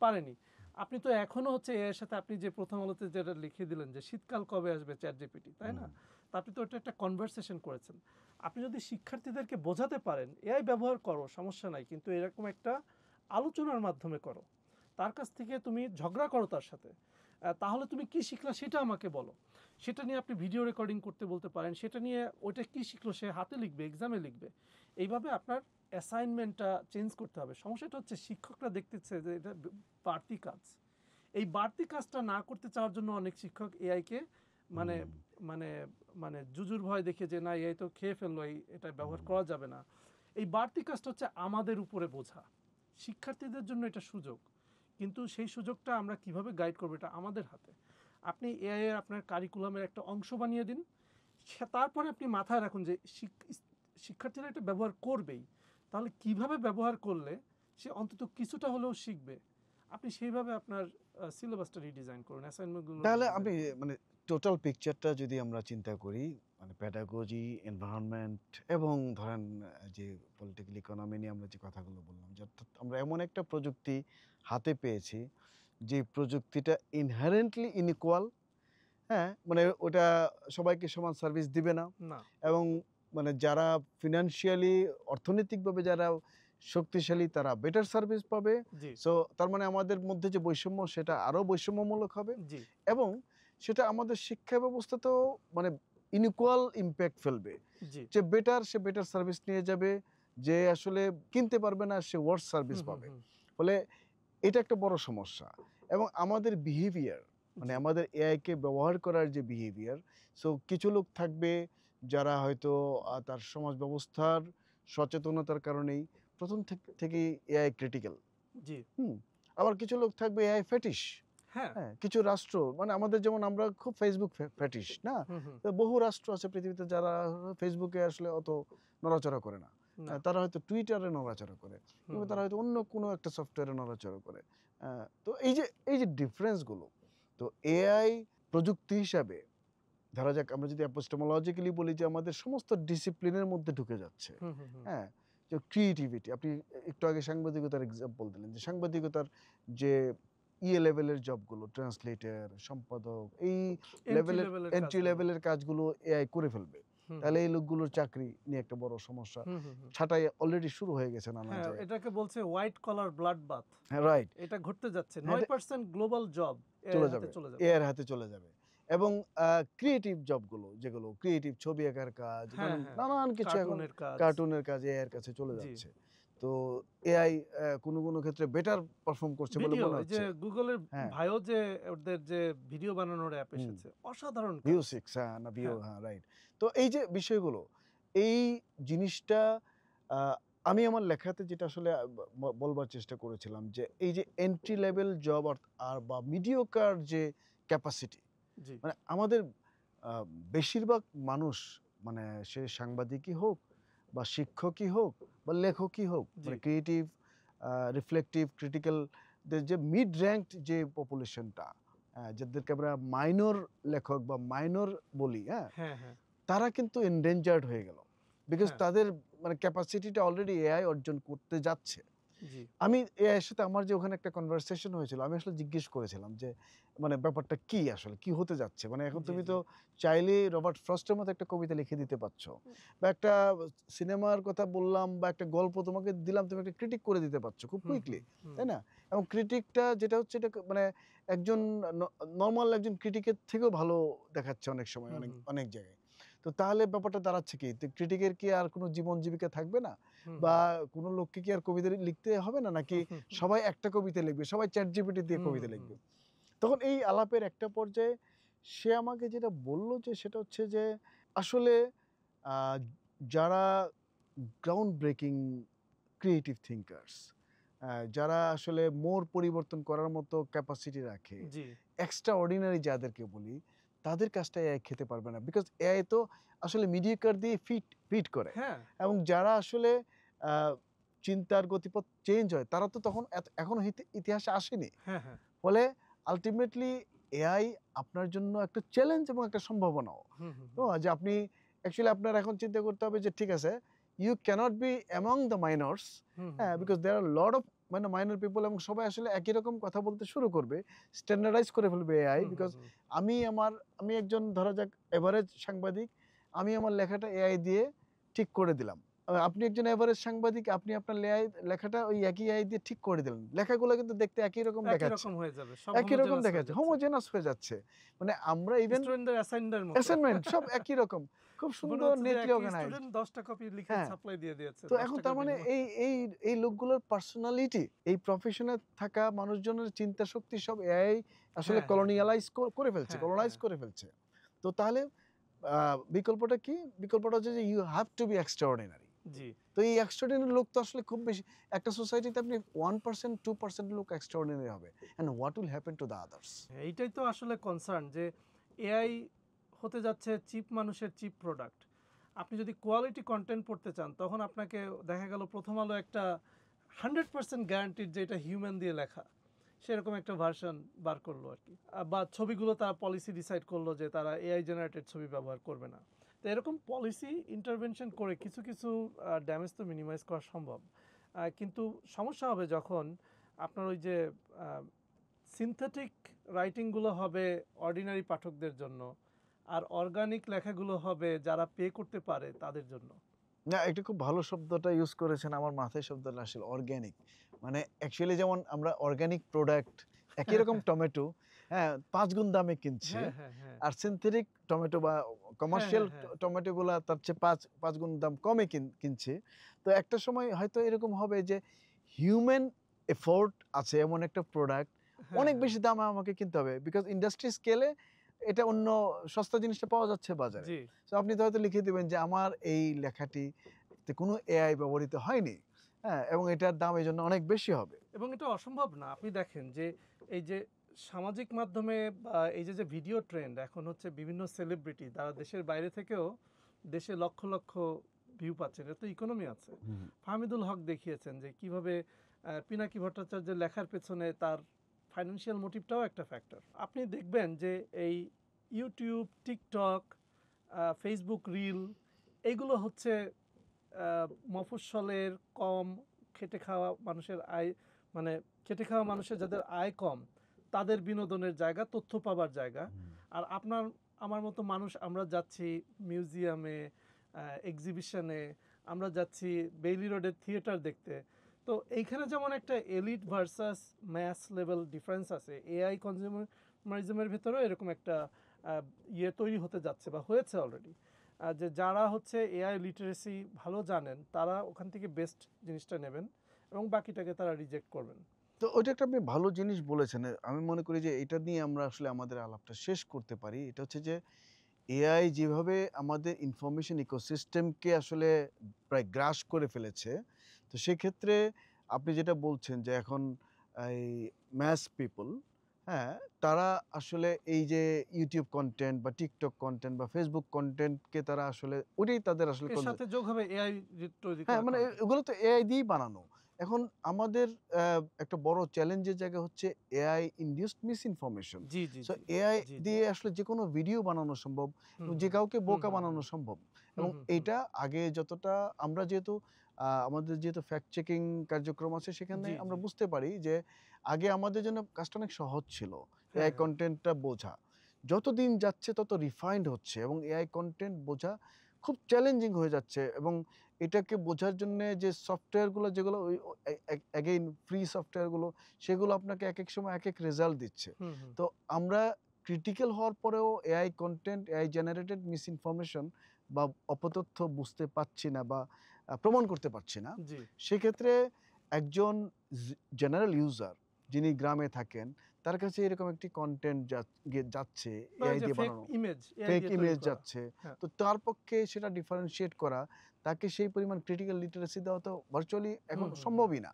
পারেনি। আপনি তো এখনো হচ্ছে এআই এর সাথে, আপনি যে প্রথম আলোতে যেটা লিখে দিলেন যে শীতকাল কবে আসবে চ্যাট জিপিটি, তাই না? তা আপনি তো এটা একটা কনভারসেশন করেছেন। আপনি যদি শিক্ষার্থীদেরকে বোঝাতে পারেন এআই ব্যবহার করো, সমস্যা নাই, কিন্তু এরকম একটা আলোচনার মাধ্যমে করো, তার কাছ থেকে তুমি ঝগড়া করো তার সাথে, তাহলে তুমি কি শিখলা সেটা আমাকে বলো। সেটা নিয়ে আপনি ভিডিও রেকর্ডিং করতে বলতে পারেন, সেটা নিয়ে ওইটা কি শিখলো সে হাতে লিখবে, এক্সামে লিখবে। এইভাবে আপনার অ্যাসাইনমেন্টটা চেঞ্জ করতে হবে। সমস্যাটা হচ্ছে শিক্ষকরা দেখতেছে যে এটা বাড়তি কাজ। এই বাড়তি কাজটা না করতে চাওয়ার জন্য অনেক শিক্ষক এআইকে মানে মানে মানে জুজুর ভয় দেখে যে না, এআই তো খেয়ে ফেললো, এটা ব্যবহার করা যাবে না। এই বাড়তি কাজটা হচ্ছে আমাদের উপরে বোঝা। শিক্ষার্থীদের জন্য এটা সুযোগ, কিন্তু সেই সুযোগটা আমরা কিভাবে গাইড করবো, এটা আমাদের হাতে। আপনি এআই এর আপনার কারিকুলামের একটা অংশ বানিয়ে দিন, তারপরে আপনি মাথায় রাখুন যে শিক্ষার্থীরা এটা ব্যবহার করবেই, তাহলে কিভাবে ব্যবহার করলে সে অন্তত কিছুটা হলেও শিখবে। আপনি সেইভাবে আপনার সিলেবাসটা রিডিজাইন করুন, অ্যাসাইনমেন্টগুলো তাহলে রিডিজাইন আমি করুন। মানে টোটাল পিকচারটা যদি আমরা চিন্তা করি, মানে প্যাডাগজি, এনভায়রনমেন্ট এবং ধরেন যে পলিটিক্যাল ইকোনমি নিয়ে আমরা যে কথাগুলো বললাম, যে অর্থাৎ আমরা এমন একটা প্রযুক্তি হাতে পেয়েছি, যে প্রযুক্তিটা ইনহেরেন্টলি ইনইকুয়াল। হ্যাঁ, মানে ওটা সবাইকে সমান সার্ভিস দিবে না। না। এবং মানে যারা ফিনান্সিয়ালি, অর্থনৈতিকভাবে যারা শক্তিশালী, তারা বেটার সার্ভিস পাবে। জি। সো তার মানে আমাদের মধ্যে যে বৈষম্য, সেটা আরও বৈষম্যমূলক হবে। জি। এবং সেটা আমাদের শিক্ষা ব্যবস্থাতেও মানে ইনইকুয়াল ইম্প্যাক্ট ফেলবে। জি। যে বেটার, সে বেটার সার্ভিস নিয়ে যাবে, যে আসলে কিনতে পারবে না, সে ওয়ার্স সার্ভিস হুম, হুম, পাবে। হুম। ফলে এটা একটা বড় সমস্যা। এবং আমাদের বিহেভিয়ার, মানে জি। আমাদের এআইকে ব্যবহার করার যে বিহেভিয়ার, সো কিছু লোক থাকবে যারা হয়তো তার সমাজ ব্যবস্থার সচেতনতার কারণেই প্রথম থেকেই এআই ক্রিটিক্যাল। জি। আবার কিছু লোক থাকবে এআই ফেটিশ। হ্যাঁ। হ্যাঁ, কিছু রাষ্ট্র, মানে আমাদের যেমন আমরা খুব ফেসবুক ফ্যাটিশ না? হুম, হুম। তো বহু রাষ্ট্র আছে পৃথিবীতে যারা ফেসবুকে আসলে অত নড়াচড়া করে না। না। তারা হয়তো টুইটারে নড়াচড়া করে, হুম, কিংবা তারা হয়তো অন্য কোনো একটা সফটওয়্যারে নড়াচড়া করে। তো এই যে ডিফারেন্সগুলো, তো এআই প্রযুক্তি হিসাবে ধরা যাক আমরা যদি অ্যাপোস্টেমোলজিক্যালি বলি যে আমাদের সমস্ত ডিসিপ্লিনের মধ্যে ঢুকে যাচ্ছে। হুম, হুম, হুম। হ্যাঁ? যে ক্রিয়েটিভিটি আপনি একটু আগে সাংবাদিকতার এক্সাম্পল দিলেন যে সাংবাদিকতার যে লেভেলের জবগুলো ট্রান্সলেটর, সম্পাদক এই এন্ট্রি লেভেলের লেভেলের এন্ট্রি কাজগুলো। লেভেলের কাজগুলো এআই করে ফেলবে। হুম, তাহলে এই লোকগুলোর চাকরি নিয়ে একটা বড় সমস্যা। হুম, হুম, হুম। ছাঁটাই অলরেডি শুরু হয়ে গেছে নানা হ্যাঁ, জায়গায়। এটাকে বলছে হোয়াইট কলার ব্লাড বাথ। হ্যাঁ, রাইট। এটা ঘটতে যাচ্ছে। হ্যাঁ, এটা 9% গ্লোবাল জব এআই চলে এর হাতে যাবে। চলে যাবে। এআই এর হাতে চলে যাবে। এবং ক্রিয়েটিভ জবগুলো যেগুলো ক্রিয়েটিভ ছবি আঁকার কাজ, হ্যাঁ, হ্যাঁ। নানান কিছু এখন কার্টুনের কাজ। কার্টুনের কাজ এআই এর কাছে চলে জি। যাচ্ছে। তো এআই কোনো ক্ষেত্রে বেটার পারফর্ম করছে বলে ভিডিও মনে এই যে হচ্ছে। গুগলের হ্যাঁ, ভাইও যে ওদের যে ভিডিও বানানোর অ্যাপ হুম। এসেছে, অসাধারণ ভিউ কাজ। 6 হ্যাঁ, না ভিউ হ্যাঁ, হ্যাঁ, রাইট। তো এই যে বিষয়গুলো, এই জিনিসটা আ আমি আমার লেখাতে যেটা আসলে বলবার চেষ্টা করেছিলাম যে এই যে এন্ট্রি লেভেল জব বা মিডিওকার যে ক্যাপাসিটি জি। মানে আমাদের আ বেশিরভাগ মানুষ মানে সে সাংবাদিকই হোক বা শিক্ষকই হোক বা লেখকই হোক জি। মানে ক্রিয়েটিভ রিফ্লেকটিভ ক্রিটিক্যাল দের যে মিড র‍্যাঙ্কড যে পপুলেশনটা যাদেরকে আমরা মাইনর লেখক বা মাইনর বলি, হ্যাঁ? হ্যাঁ, হ্যাঁ, তারা কিন্তু এন্ডেঞ্জার্ড হয়ে গেল। বিকজ হ্যাঁ। তাদের মানে ক্যাপাসিটিটা অলরেডি এআই অর্জন করতে যাচ্ছে। জি। আমি এআই এর সাথে আমার যে ওখানে একটা কনভারসেশন হয়েছিল, আমি আসলে জিজ্ঞেস করেছিলাম যে, মানে ব্যাপারটা কি আসলে? কি হতে যাচ্ছে? মানে এখন জি, তুমি জি। তো চাইলেই রবার্ট ফ্রস্টের মতো একটা কবিতা লিখে দিতে পারছো। বা একটা সিনেমার কথা বললাম বা একটা গল্প তোমাকে দিলাম, তুমি একটা ক্রিটিক করে দিতে পারছো খুব হুম, হুম, কুইকলি। হুম। তাই না? এবং ক্রিটিকটা যেটা হচ্ছে এটা মানে একজন নরমাল একজন ক্রিটিকের থেকেও ভালো দেখাচ্ছে অনেক সময় হুম, অনেক, হুম, অনেক জায়গায়। তো তাহলে ব্যাপারটা দাঁড়াচ্ছে কি? তো ক্রিটিকের কি আর কোনো জীবন জীবিকা থাকবে না? হুম, বা কোনো লোককে কি আর কবিতা লিখতে হবে না? নাকি হুম, হুম, সবাই একটা কবিতা লিখবে, সবাই ChatGPT দিয়ে হুম, কবিতা হুম, লিখবে। তখন এই আলাপের একটা পর্যায়ে সে আমাকে যেটা বলল যে সেটা হচ্ছে যে আসলে আ যারা গ্রাউন্ড ব্রেকিং ক্রিয়েটিভ থিংকার্স যারা আসলে মোর পরিবর্তন করার মতো ক্যাপাসিটি রাখে, জি। এক্সট্রা অর্ডিনারি যাদেরকে বলি, তাদের কাজটা এআই খেতে পারবে না। বিকজ এআই তো আসলে মিডিয়েকার দিয়ে ফিট করে। হ্যাঁ, এবং যারা আসলে আ চিন্তার গতিপথ চেঞ্জ হয়, তারা তো তখন এখনো ইতিহাসে আসেনি। হ্যাঁ, হ্যাঁ। ফলে আল্টিমেটলি এআই আপনার জন্য একটা চ্যালেঞ্জ এবং একটা সম্ভাবনাও। হুম, হুম, তো হুম, যে আপনি অ্যাকচুয়ালি আপনার এখন চিন্তা করতে হবে যে ঠিক আছে, you can't be among the minors, hmm, hmm, হ্যাঁ? Hmm, because there are lot of মানে মাইনর পিপল এবং সবাই আসলে একই রকম কথা বলতে শুরু করবে। স্ট্যান্ডার্ডাইজ করে ফেলবে এআই হুম, হুম, বিকজ হুম। আমি একজন ধরা যাক এভারেজ সাংবাদিক। আমি আমার লেখাটা এআই দিয়ে ঠিক করে দিলাম। আপনি একজন এভারেজ সাংবাদিক, আপনি আপনার লেখাটা ওই একই এআই দিয়ে ঠিক করে দিলেন। লেখাগুলো কিন্তু দেখতে একই রকম একই দেখাচ্ছে। রকম হয়ে যাবে। সব একই রকম হোমোজেনাস হয়ে দেখাচ্ছে। যাচ্ছে। হোমোজেনাস হয়ে যাচ্ছে। মানে আমরা ইভেন স্টুডেন্টদের অ্যাসাইনমেন্টের মতো। অ্যাসাইনমেন্ট সব একই রকম। খুব মনে সুন্দর হচ্ছে যে নিটলি একই অর্গানাইজড। স্টুডেন্ট ১০ টা কপি লিখে হ্যাঁ। সাপ্লাই দিয়ে দিয়েছে। তো ১০ এখন তার টাকার মানে বিনিময়ে। এই লোকগুলোর পার্সোনালিটি, এই প্রফেশনে থাকা মানুষজনের চিন্তা শক্তি সব এআই আসলে হ্যাঁ, হ্যাঁ, হ্যাঁ। কলোনিয়ালাইজ করে ফেলছে, হ্যাঁ, কলোনাইজ হ্যাঁ। করে ফেলছে। তো তাহলে আ বিকল্পটা কি? বিকল্পটা হচ্ছে যে you have to be extraordinary. জি। তো এই এক্সট্রাঅর্ডিনারি লোক তো আসলে খুব বেশি একটা সোসাইটিতে আপনি 1% 2% লোক এক্সট্রাঅর্ডিনারি হবে। And what will happen to the others? এইটাই তো আসলে কনসার্ন যে এআই হতে যাচ্ছে চিপ মানুষের চিপ প্রোডাক্ট। আপনি যদি কোয়ালিটি কনটেন্ট পড়তে চান তখন আপনাকে দেখা গেল প্রথম আলো একটা 100% গ্যারান্টিড যে এটা হিউম্যান দিয়ে লেখা সেরকম একটা ভার্সন বার করলো আর কি। বা ছবিগুলো তারা পলিসি ডিসাইড করলো যে তারা এআই জেনারেটেড ছবি ব্যবহার করবে না। তো এরকম পলিসি ইন্টারভেনশন করে কিছু কিছু ড্যামেজ তো মিনিমাইজ করা সম্ভব। কিন্তু সমস্যা হবে যখন আপনার ওই যে সিনথেটিক রাইটিংগুলো হবে অর্ডিনারি পাঠকদের জন্য আর অর্গানিক লেখাগুলো হবে যারা পে করতে পারে তাদের জন্য। না, এটা খুব ভালো শব্দটা ইউজ করেছেন। আমার মাথায় শব্দটা আসলে অর্গানিক। মানে অ্যাকচুয়ালি যেমন আমরা অর্গানিক প্রোডাক্ট একই রকম টমেটো, হ্যাঁ, ৫ গুণ দামে কিনছে। হ্যাঁ, হ্যাঁ, হ্যাঁ, আর সিনথেটিক টমেটো বা হ্যাঁ, কমার্শিয়াল হ্যাঁ, হ্যাঁ, টমেটো গুলা তার চেয়ে ৫ গুণ দাম কমে কিনছে। তো একটা সময় হয়তো এরকম হবে যে হিউম্যান এফোর্ট আছে এমন একটা প্রোডাক্ট হ্যাঁ, অনেক হ্যাঁ, বেশি দামে আমাকে কিনতে হবে। বিকজ ইন্ডাস্ট্রি স্কেলে এটা অন্য সস্তা জিনিসটা পাওয়া যাচ্ছে বাজারে। জি। সো আপনি তো হয়তো লিখে দিবেন যে আমার এই লেখাটিতে কোনো এআই ব্যবহৃত হয়নি। হ্যাঁ? এবং এটার দাম এজন্য অনেক বেশি হবে। এবং এটা অসম্ভব না। আপনি দেখেন যে এই যে সামাজিক মাধ্যমে বা এই যে ভিডিও ট্রেন্ড এখন হচ্ছে বিভিন্ন সেলিব্রিটি তারা দেশের বাইরে থেকেও দেশে লক্ষ লক্ষ ভিউ পাচ্ছেন। এর তো ইকোনমি আছে। হুম, ফাহমিদুল হক দেখিয়েছেন যে কিভাবে পিনাকি ভট্টাচার্যের লেখার পেছনে তার ফাইন্যান্সিয়াল মোটিভটাও একটা ফ্যাক্টর। আপনি দেখবেন যে এই ইউটিউব, টিকটক, ফেসবুক রিল এইগুলো হচ্ছে মফস্বলের কম খেটে খাওয়া মানুষের আয়, মানে খেটে খাওয়া মানুষের যাদের আয় কম তাদের বিনোদনের জায়গা, তথ্য পাবার জায়গা। আর আপনার আমার মতো মানুষ আমরা যাচ্ছি মিউজিয়ামে, এক্সিবিশনে, আমরা যাচ্ছি বেইলি রোডের থিয়েটার দেখতে। তো এইখানে যেমন একটা elite versus mass level difference আছে, এআই কনজিউমারিজমের ভেতরেও এরকম একটা ইয়ে তৈরি হতে যাচ্ছে বা হয়েছে অলরেডি। যে যারা হচ্ছে এআই লিটারেসি ভালো জানেন তারা ওখান থেকে বেস্ট জিনিসটা নেবেন এবং বাকিটাকে তারা রিজেক্ট করবেন। তো ওইটা একটা আপনি ভালো জিনিস বলেছেন। আমি মনে করি যে এটা নিয়ে আমরা আসলে আমাদের আলাপটা শেষ করতে পারি। এটা হচ্ছে যে এআই যেভাবে আমাদের ইনফরমেশন ইকোসিস্টেমকে আসলে প্রায় গ্রাস করে ফেলেছে, তো সেক্ষেত্রে আপনি যেটা বলছেন যে এখন এই ম্যাস পিপল, হ্যাঁ, তারা আসলে এই যে ইউটিউব কন্টেন্ট বা টিকটক কন্টেন্ট বা ফেসবুক কন্টেন্টকে তারা আসলে ওটাই তাদের আসলে এর সাথে যোগ হবে এআই তৈরি হ্যাঁ, করা মানে কন্টেন্ট। এগুলো তো এআই দিয়েই বানানো। এখন আমাদের একটা বড় চ্যালেঞ্জের জায়গা হচ্ছে এআই ইনডিউসড মিসইনফরমেশন। জি, জি, সো জি, এআই জি, জি। দিয়ে আসলে যেকোনো ভিডিও বানানো সম্ভব হুম, এবং যে হুম, কাউকে হুম, বোকা হুম, বানানো হুম, সম্ভব। হুম, এবং হুম, হুম। এইটা আগে যতটা আমরা যেহেতু আমাদের যেহেতু ফ্যাক্ট চেকিং কার্যক্রম আছে সেখানে জি, আমরা জি। বুঝতে পারি যে আগে আমাদের জন্য কাজটা অনেক সহজ ছিল। হ্যাঁ, এআই হ্যাঁ। কনটেন্টটা বোঝা। যত দিন যাচ্ছে তত রিফাইন্ড হচ্ছে এবং এআই কনটেন্ট বোঝা খুব চ্যালেঞ্জিং হয়ে যাচ্ছে এবং এটাকে বোঝার জন্যে যে সফটওয়্যারগুলো যেগুলো ওই অ্যাগেইন ফ্রি সফটওয়্যারগুলো সেগুলো আপনাকে একেক সময় একেক রেজাল্ট দিচ্ছে। হুম, হুম। তো আমরা ক্রিটিক্যাল হওয়ার পরেও AI content, AI generated misinformation বা অপতথ্য বুঝতে পারছি না বা প্রমাণ করতে পারছি না। জি। সেক্ষেত্রে একজন জেনারেল ইউজার যিনি গ্রামে থাকেন তার কাছে এরকম একটি কনটেন্ট যাচ্ছে বা ওই এআই যে দিয়ে ফেক বানানো। ইমেজ এআই ফেক দিয়ে তৈরি ইমেজ করা। যাচ্ছে। হ্যাঁ। তো তার পক্ষে সেটা ডিফারেনশিয়েট করা, তাকে সেই পরিমাণ ক্রিটিক্যাল লিটারেসি দেওয়া তো ভার্চুয়ালি হুম, এখন হুম, হুম। সম্ভবই না।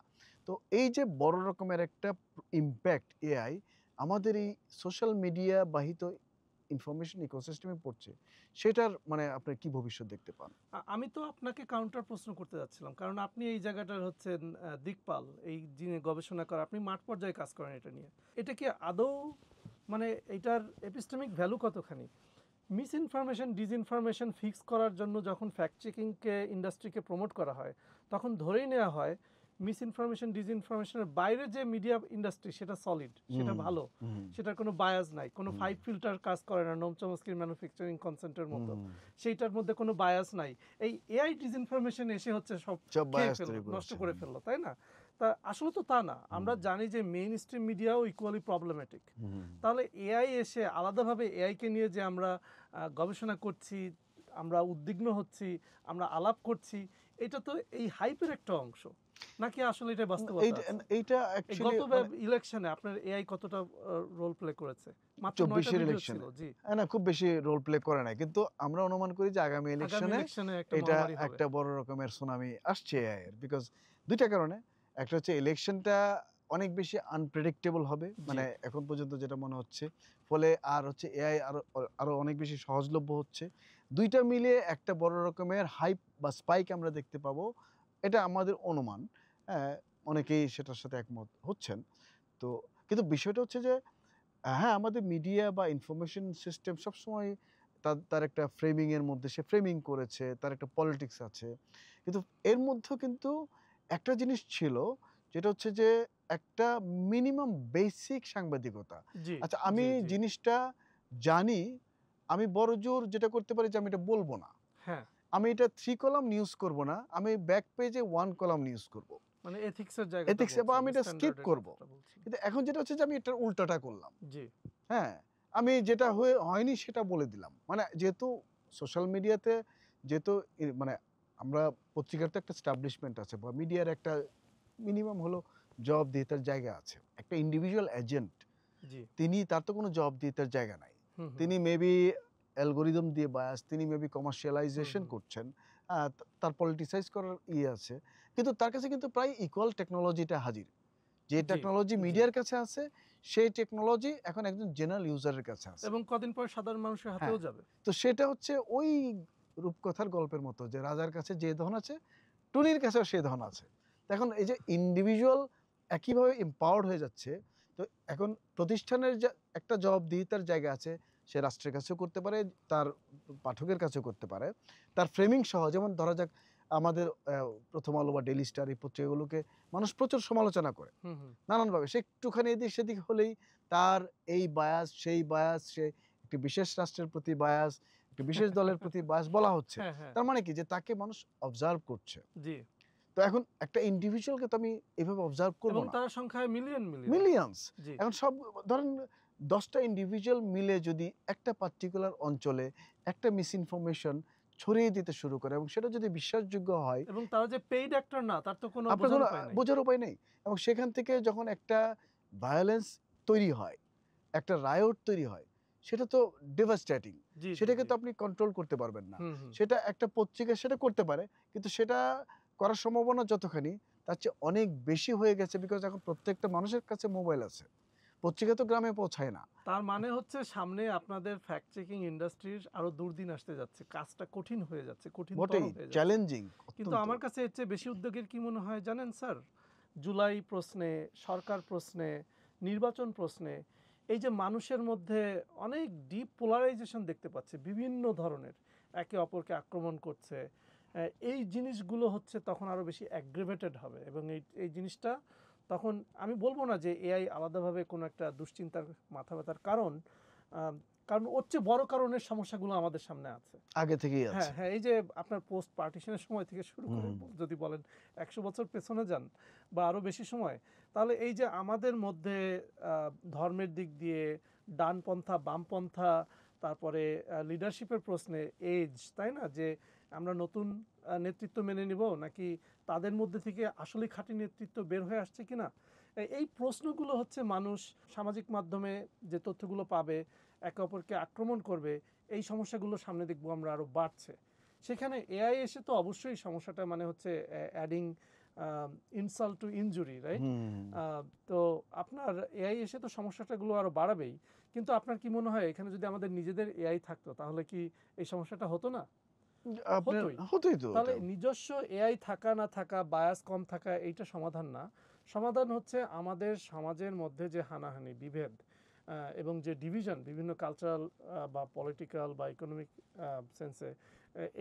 তো এই যে বড় রকমের একটা ইমপ্যাক্ট এআই আমাদের এই সোশ্যাল মিডিয়া বাহিত ইনফরমেশন ইকোসিস্টেমে পড়ছে, সেটার মানে আপনার কি ভবিষ্যৎ দেখতে পান? আমি তো আপনাকে কাউন্টার প্রশ্ন করতে যাচ্ছিলাম। কারণ আপনি এই জায়গাটার হচ্ছেন দিকপাল। এই যিনি গবেষণা করা, আপনি মাঠ পর্যায়ে কাজ করেন এটা নিয়ে। এটা কি আদৌ মানে এটার এপিস্টেমিক ভ্যালু কতখানি? মিসইনফরমেশন, ডিসইনফরমেশন ফিক্স করার জন্য যখন ফ্যাক্ট চেকিংকে ইন্ডাস্ট্রিকে প্রমোট করা হয়, তখন ধরেই নেওয়া হয় মিসইনফরমেশন, ডিসইনফরমেশনের বাইরে যে মিডিয়া ইন্ডাস্ট্রি সেটা সলিড, সেটা হুম, ভালো, হুম, সেটার কোনো বায়াস নাই, কোনো হুম, ফাইভ ফিল্টার কাজ করে না, নোম চমস্কির ম্যানুফ্যাকচারিং কনসেন্টের মতো। হুম। সেইটার মধ্যে কোনো বায়াস নাই। এই এআই ডিসইনফরমেশন এসে হচ্ছে সব সব খেয়ে বায়াস ফেললো, তৈরি নষ্ট করেছে। করে ফেললো, তাই না? তা আসলে তো তা না। আমরা হুম, জানি যে মেইন স্ট্রিম মিডিয়াও ইকুয়ালি প্রবলেমেটিক। হুম। তাহলে এআই এসে আলাদাভাবে এআইকে নিয়ে যে আমরা গবেষণা করছি, আমরা উদ্বিগ্ন হচ্ছি, আমরা আলাপ করছি, এটা তো এই হাইপের একটা অংশ, নাকি আসলে এটা বাস্তবতা এইটা আছে? এইটা এই অ্যাকচুয়ালি গত মানে ইলেকশনে আপনার এআই কতটা রোল প্লে করেছে? মাত্র ৯টা ২৪ এর ভিডিও ছিল। ইলেকশনে। জি। না খুব বেশি রোল প্লে করে নাই। কিন্তু আমরা অনুমান করি যে আগামী আগামী ইলেকশনে ইলেকশনে একটা এটা মহামারী হবে। একটা বড় রকমের সুনামি আসছে এআই এর। বিকজ ২ টা কারণে। একটা হচ্ছে ইলেকশনটা অনেক বেশি আনপ্রেডিক্টেবল হবে। জি। মানে এখন পর্যন্ত যেটা মনে হচ্ছে। ফলে আর হচ্ছে এআই আরো অনেক বেশি সহজলভ্য হচ্ছে। ২ টা মিলিয়ে একটা বড় রকমের হাইপ বা স্পাইক আমরা দেখতে পাবো। এটা আমাদের অনুমান। হ্যাঁ, অনেকেই সেটার সাথে একমত হচ্ছেন। তো কিন্তু বিষয়টা হচ্ছে যে হ্যাঁ, আমাদের মিডিয়া বা ইনফরমেশন সিস্টেম সবসময় তার একটা ফ্রেমিং এর মধ্যে সে ফ্রেমিং করেছে, তার একটা পলিটিক্স আছে। কিন্তু এর মধ্যেও কিন্তু একটা জিনিস ছিল যেটা হচ্ছে যে একটা মিনিমাম বেসিক সাংবাদিকতা। জি, আচ্ছা আমি জি, জি। জিনিসটা জানি, আমি বড়জোর যেটা করতে পারি যে আমি এটা বলব না। হ্যাঁ, আমি এটা ৩ কলাম নিউজ করব না। আমি ব্যাক পেজে ১ কলাম নিউজ করব। মানে এথিক্সের জায়গাটা এথিক্স বা বলছেন, আমি এটা স্কিপ স্ট্যান্ডার্ডের করব। কথাটা বলছেন। কিন্তু এখন যেটা হচ্ছে যে আমি এটার উল্টাটা করলাম। জি। হ্যাঁ, আমি যেটা হয়নি সেটা বলে দিলাম। মানে যেহেতু সোশ্যাল মিডিয়াতে যেহেতু মানে আমরা পত্রিকার তো একটা এস্টাবলিশমেন্ট আছে বা মিডিয়ার একটা মিনিমাম হলো জবাবদিহিতার জায়গা আছে। একটা ইন্ডিভিজুয়াল এজেন্ট জি। তার তো কোনো জবাবদিহিতার জায়গা নাই। হুম, হুম, তিনি মেবি অ্যালগরিদম দিয়ে বায়াস, তিনি মেবি হুম, কমার্শিয়ালাইজেশন হুম। করছেন। তার পলিটিসাইজ করার আছে। কিন্তু তার কাছে কিন্তু প্রায় ইকুয়াল টেকনোলজিটা হাজির। যে জি, টেকনোলজি জি। মিডিয়ার কাছে আছে, সেই টেকনোলজি এখন একজন জেনারেল ইউজারের কাছে আছে। এবং কদিন পরে সাধারণ মানুষের হ্যাঁ, হাতেও যাবে। তো সেটা হচ্ছে ওই রূপকথার গল্পের মতো যে রাজার কাছে যে ধন আছে, টুনির কাছেও সে ধন আছে। তো এখন এই যে ইন্ডিভিজুয়াল একইভাবে এম্পাওয়ার্ড হয়ে যাচ্ছে। তো এখন প্রতিষ্ঠানের যে একটা জবাবদিহিতার জায়গা আছে, সে রাষ্ট্রের কাছেও করতে পারে, তার পাঠকের কাছেও করতে পারে। তার ফ্রেমিং সহ, যেমন ধরা যাক আমাদের প্রথম আলো বা ডেইলি স্টার এই পত্রিকাগুলোকে মানুষ প্রচুর সমালোচনা করে হুম, হুম। নানানভাবে। সে একটুখানি এদিক সেদিক হলেই তার এই বায়াস সেই বায়াস, সে একটি বিশেষ রাষ্ট্রের প্রতি বায়াস, একটি বিশেষ দলের প্রতি বায়াস বলা হচ্ছে। হ্যাঁ, হ্যাঁ। তার মানে কি যে তাকে মানুষ অবজার্ভ করছে। জি। তো এখন একটা ইন্ডিভিজুয়ালকে তো আমি এভাবে অবজার্ভ করব এবং না, তার সংখ্যায় মিলিয়ন, মিলিয়ন। মিলিয়ন্স। জি। এখন সব ধরেন ১০টা ইন্ডিভিজুয়াল মিলে যদি একটা পার্টিকুলার অঞ্চলে একটা মিসইনফরমেশন ছড়িয়ে দিতে শুরু করে এবং সেটা যদি বিশ্বাসযোগ্য হয়, এবং তারা যে পেইড অ্যাক্টর না তার তো কোনো আপনার বোঝার কোনো উপায় নাই। বোঝার উপায় নেই। এবং সেখান থেকে যখন একটা ভায়োলেন্স তৈরি হয়, একটা রায়ট তৈরি হয়, সেটা তো ডেভাস্টেটিং। জি, জি, সেটাকে জি। তো আপনি কন্ট্রোল করতে পারবেন না। হুম, হুম। সেটা একটা পত্রিকা সেটা করতে পারে, কিন্তু সেটা করার সম্ভাবনা যতখানি, তার চেয়ে অনেক বেশি হয়ে গেছে, বিকজ এখন প্রত্যেকটা মানুষের কাছে মোবাইল আছে। পত্রিকা তো গ্রামে পৌঁছায় না। তার মানে হচ্ছে সামনে আপনাদের ফ্যাক্ট চেকিং ইন্ডাস্ট্রির আরো দুর্দিন আসতে যাচ্ছে। কাজটা কঠিন হয়ে যাচ্ছে, কঠিনতর মোটেই হয়ে যাচ্ছে। চ্যালেঞ্জিং কিন্তু অত্যন্ত। আমার কাছে এর চেয়ে বেশি উদ্যোগের কি মনে হয় জানেন স্যার? জুলাই প্রশ্নে, সরকার প্রশ্নে, নির্বাচন প্রশ্নে এই যে মানুষের মধ্যে অনেক ডিপ পোলারাইজেশন দেখতে পাচ্ছে বিভিন্ন ধরনের, একে অপরকে আক্রমণ করছে। এই জিনিসগুলো হচ্ছে তখন আরো বেশি অ্যাগ্রেভেটেড হবে এবং এই জিনিসটা তখন আমি বলবো না যে এআই আলাদাভাবে কোনো একটা দুশ্চিন্তার মাথা ব্যথার কারণ, কারণ ওর চেয়ে বড় কারণের সমস্যাগুলো আমাদের সামনে আছে। আগে থেকেই হ্যাঁ, আছে। হ্যাঁ, এই যে আপনার পোস্ট পার্টিশনের সময় থেকে শুরু করে হুম। যদি বলেন ১০০ বছর পেছনে যান বা আরো বেশি সময়, তাহলে এই যে আমাদের মধ্যে ধর্মের দিক দিয়ে ডানপন্থা, বামপন্থা, তারপরে লিডারশিপের প্রশ্নে এজ, তাই না? যে আমরা নতুন নেতৃত্ব মেনে নিব নাকি তাদের মধ্যে থেকে আসলেই খাঁটি নেতৃত্ব বের হয়ে আসছে কিনা? এই প্রশ্নগুলো হচ্ছে মানুষ সামাজিক মাধ্যমে যে তথ্যগুলো পাবে, একে অপরকে আক্রমণ করবে, এই সমস্যাগুলো সামনে দেখবো আমরা আরো বাড়ছে। সেখানে এআই এসে তো অবশ্যই সমস্যাটা মানে হচ্ছে adding insult to injury, right? Hmm. তো আপনার এআই এসে তো সমস্যাটাগুলো আরো বাড়াবেই। কিন্তু আপনার কি মনে হয় এখানে যদি আমাদের নিজেদের এআই থাকতো তাহলে কি এই সমস্যাটা হতো না? আপনার হতোই। হতোই তো তাহলে এটা। নিজস্ব এআই থাকা না থাকা, বায়াস কম থাকা এইটা সমাধান না। সমাধান হচ্ছে আমাদের সমাজের মধ্যে যে হানাহানি, বিভেদ এবং যে ডিভিশন বিভিন্ন কালচারাল বা পলিটিক্যাল বা ইকোনমিক সেন্সে,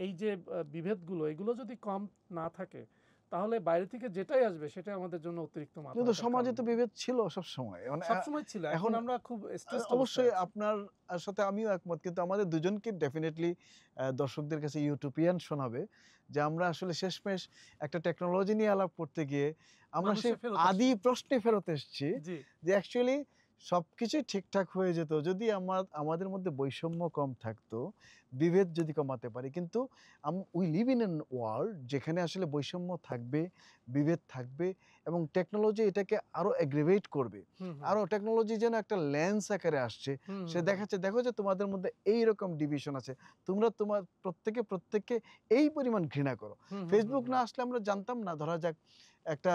এই যে বিভেদগুলো এগুলো যদি কম না থাকে তাহলে বাইরে থেকে যেটাই আসবে সেটাই আমাদের জন্য অতিরিক্ত মাথা কিন্তু ব্যথার সমাজে কারণ তো হবে। বিভেদ ছিল সবসময়। মানে সবসময় ছিল, এখন এখন আমরা খুব স্ট্রেসড অবস্থায় অবশ্যই আছি। আপনার সাথে আমিও একমত। কিন্তু আমাদের দুজনকে ডেফিনিটলি দর্শকদের কাছে ইউটোপিয়ান শোনাবে যে আমরা আসলে শেষমেশ একটা টেকনোলজি নিয়ে আলাপ করতে গিয়ে আমরা সেই মানুষে ফেরত আদি আসছি। প্রশ্নে ফেরত এসেছি জি। যে অ্যাকচুয়ালি সবকিছুই ঠিকঠাক হয়ে যেত যদি আমাদের মধ্যে বৈষম্য কম থাকতো, বিভেদ যদি কমাতে পারি। কিন্তু we live in an world যেখানে আসলে বৈষম্য থাকবে, বিভেদ থাকবে এবং টেকনোলজি এটাকে আরো এগ্রিভেট করবে। হুম, হুম, আরো টেকনোলজি যেন একটা লেন্স আকারে আসছে। হুম, সে হুম, দেখাচ্ছে, দেখো যে তোমাদের মধ্যে এইরকম ডিভিশন আছে। তোমরা তোমার প্রত্যেককে এই পরিমাণ ঘৃণা করো। হুম, হুম, হুম, ফেসবুক হুম। না আসলে আমরা জানতাম না, ধরা যাক একটা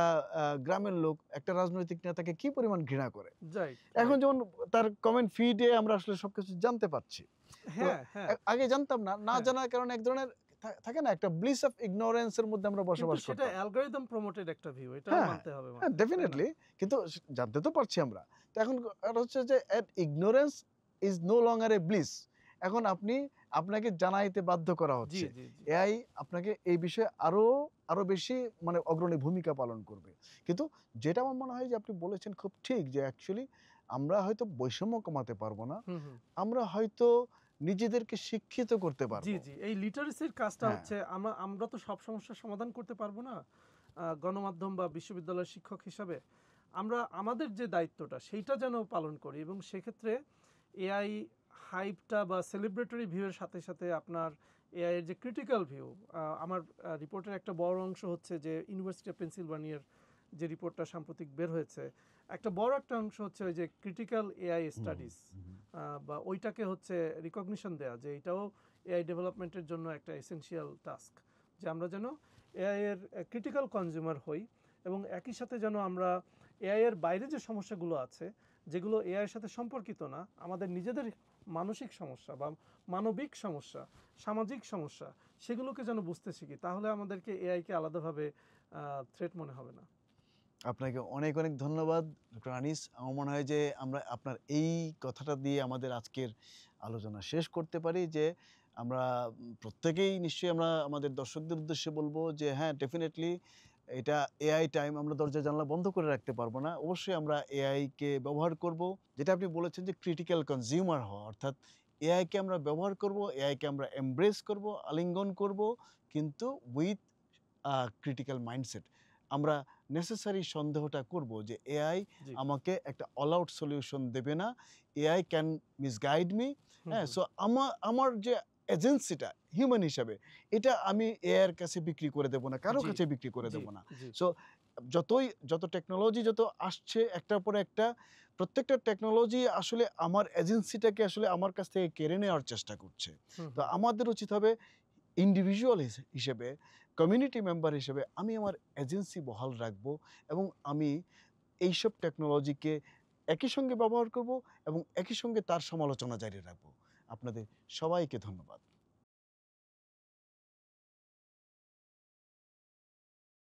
গ্রামের লোক একটা রাজনৈতিক নেতাকে কি পরিমাণ ঘৃণা করে। রাইট, এখন রাইট। যেমন তার কমেন্ট ফিডে আমরা আসলে সবকিছু জানতে পারছি। তো হ্যাঁ, হ্যাঁ, আগে জানতাম না। না হ্যাঁ। জানার কারণে এক ধরনের থাকে না, একটা ব্লিস অফ ইগনোরেন্স এর মধ্যে আমরা কিন্তু বসবাস সেটা করতাম। অ্যালগরিদম প্রমোটেড একটা ভিউ, এটাও হ্যাঁ, মানতে হবে হ্যাঁ মাঝে, তাই না? ডেফিনিটলি। কিন্তু জানতে তো পারছি আমরা। তো এখন আর হচ্ছে যে ignorance is no longer a bliss. এখন আপনাকে জানাইতে বাধ্য করা জি, হচ্ছে। জি, জি। এআই আপনাকে এই বিষয়ে আরো বেশি মানে অগ্রণী ভূমিকা পালন করবে। কিন্তু যেটা আমার মনে হয় যে আপনি বলেছেন খুব ঠিক, যে অ্যাকচুয়ালি আমরা হয়তো বৈষম্য কমাতে পারব না। হুম, হুম। আমরা হয়তো নিজেদেরকে শিক্ষিত করতে জি, পারবো। জি। এই লিটারেসির কাজটা হ্যাঁ। হচ্ছে আমরা তো সব সমস্যার সমাধান করতে পারবো না। গণমাধ্যম বা বিশ্ববিদ্যালয়ের শিক্ষক হিসাবে। আমরা আমাদের যে দায়িত্বটা সেইটা যেন পালন করি এবং সেক্ষেত্রে এআই হাইপটা বা সেলিব্রেটরি ভিউ এর সাথে, সাথে আপনার এআই এর যে ক্রিটিক্যাল ভিউ, আমার রিপোর্টের একটা বড় অংশ হচ্ছে যে ইউনিভার্সিটি অফ পেনসিলভানিয়ার যে রিপোর্টটা সাম্প্রতিক বের হয়েছে, একটা বড় একটা অংশ হচ্ছে ওই যে ক্রিটিক্যাল এআই হুম, স্টাডিজ, হুম। বা ওইটাকে হচ্ছে রিকগনিশন দেওয়া যে এটাও এআই ডেভেলপমেন্টের জন্য একটা এসেনশিয়াল টাস্ক, যে আমরা যেন এআই এর ক্রিটিক্যাল কনজিউমার হই এবং একই সাথে যেন আমরা এআই এর বাইরে যে সমস্যাগুলো আছে যেগুলো এআই এর সাথে সম্পর্কিত না, আমাদের নিজেদের মানসিক সমস্যা বা মানবিক সমস্যা, সামাজিক সমস্যা, সেগুলোকে যেন বুঝতে শিখি, তাহলে আমাদেরকে এআইকে আলাদাভাবে থ্রেট মনে হবে না। আপনাকে অনেক অনেক ধন্যবাদ ডক্টর আনিস। আমার মনে হয় যে আমরা আপনার এই কথাটা দিয়ে আমাদের আজকের আলোচনা শেষ করতে পারি যে আমরা প্রত্যেকেই নিশ্চয়ই আমরা আমাদের দর্শকদের উদ্দেশ্যে বলবো যে হ্যাঁ, ডেফিনেটলি এটা এআই টাইম, আমরা দরজা জানলা বন্ধ করে রাখতে পারবো না। অবশ্যই আমরা এআইকে ব্যবহার করব। যেটা আপনি বলেছেন যে ক্রিটিক্যাল কনজিউমার হওয়া, অর্থাৎ এআইকে আমরা ব্যবহার করব, এআইকে আমরা এমব্রেস করব, আলিঙ্গন করব, কিন্তু উইথ ক্রিটিক্যাল মাইন্ডসেট। আমরা নেসেসারি সন্দেহটা করব যে এআই জি। আমাকে একটা অল আউট সলিউশন দেবে না। AI can misguide me. Hmm, হ্যাঁ, হুম। সো আমার যে এজেন্সিটা হিউম্যান হিসাবে, এটা আমি এআই এর কাছে বিক্রি করে দেব না, কারো জি, কাছে বিক্রি করে জি, দেব না। জি। সো যত টেকনোলজি যত আসছে একটার পর একটা, প্রত্যেকটা টেকনোলজি আসলে আমার এজেন্সিটাকে আসলে আমার কাছ থেকে কেড়ে নেওয়ার চেষ্টা করছে। হুম, তো হুম। আমাদের উচিত হবে ইন্ডিভিজুয়াল হিসেবে, কমিউনিটি মেম্বার হিসেবে আমি আমার এজেন্সি বহাল রাখবো এবং আমি এইসব টেকনোলজিকে একই সঙ্গে ব্যবহার করব এবং একই সঙ্গে তার সমালোচনা জারি রাখবো। আপনাদের সবাইকে ধন্যবাদ।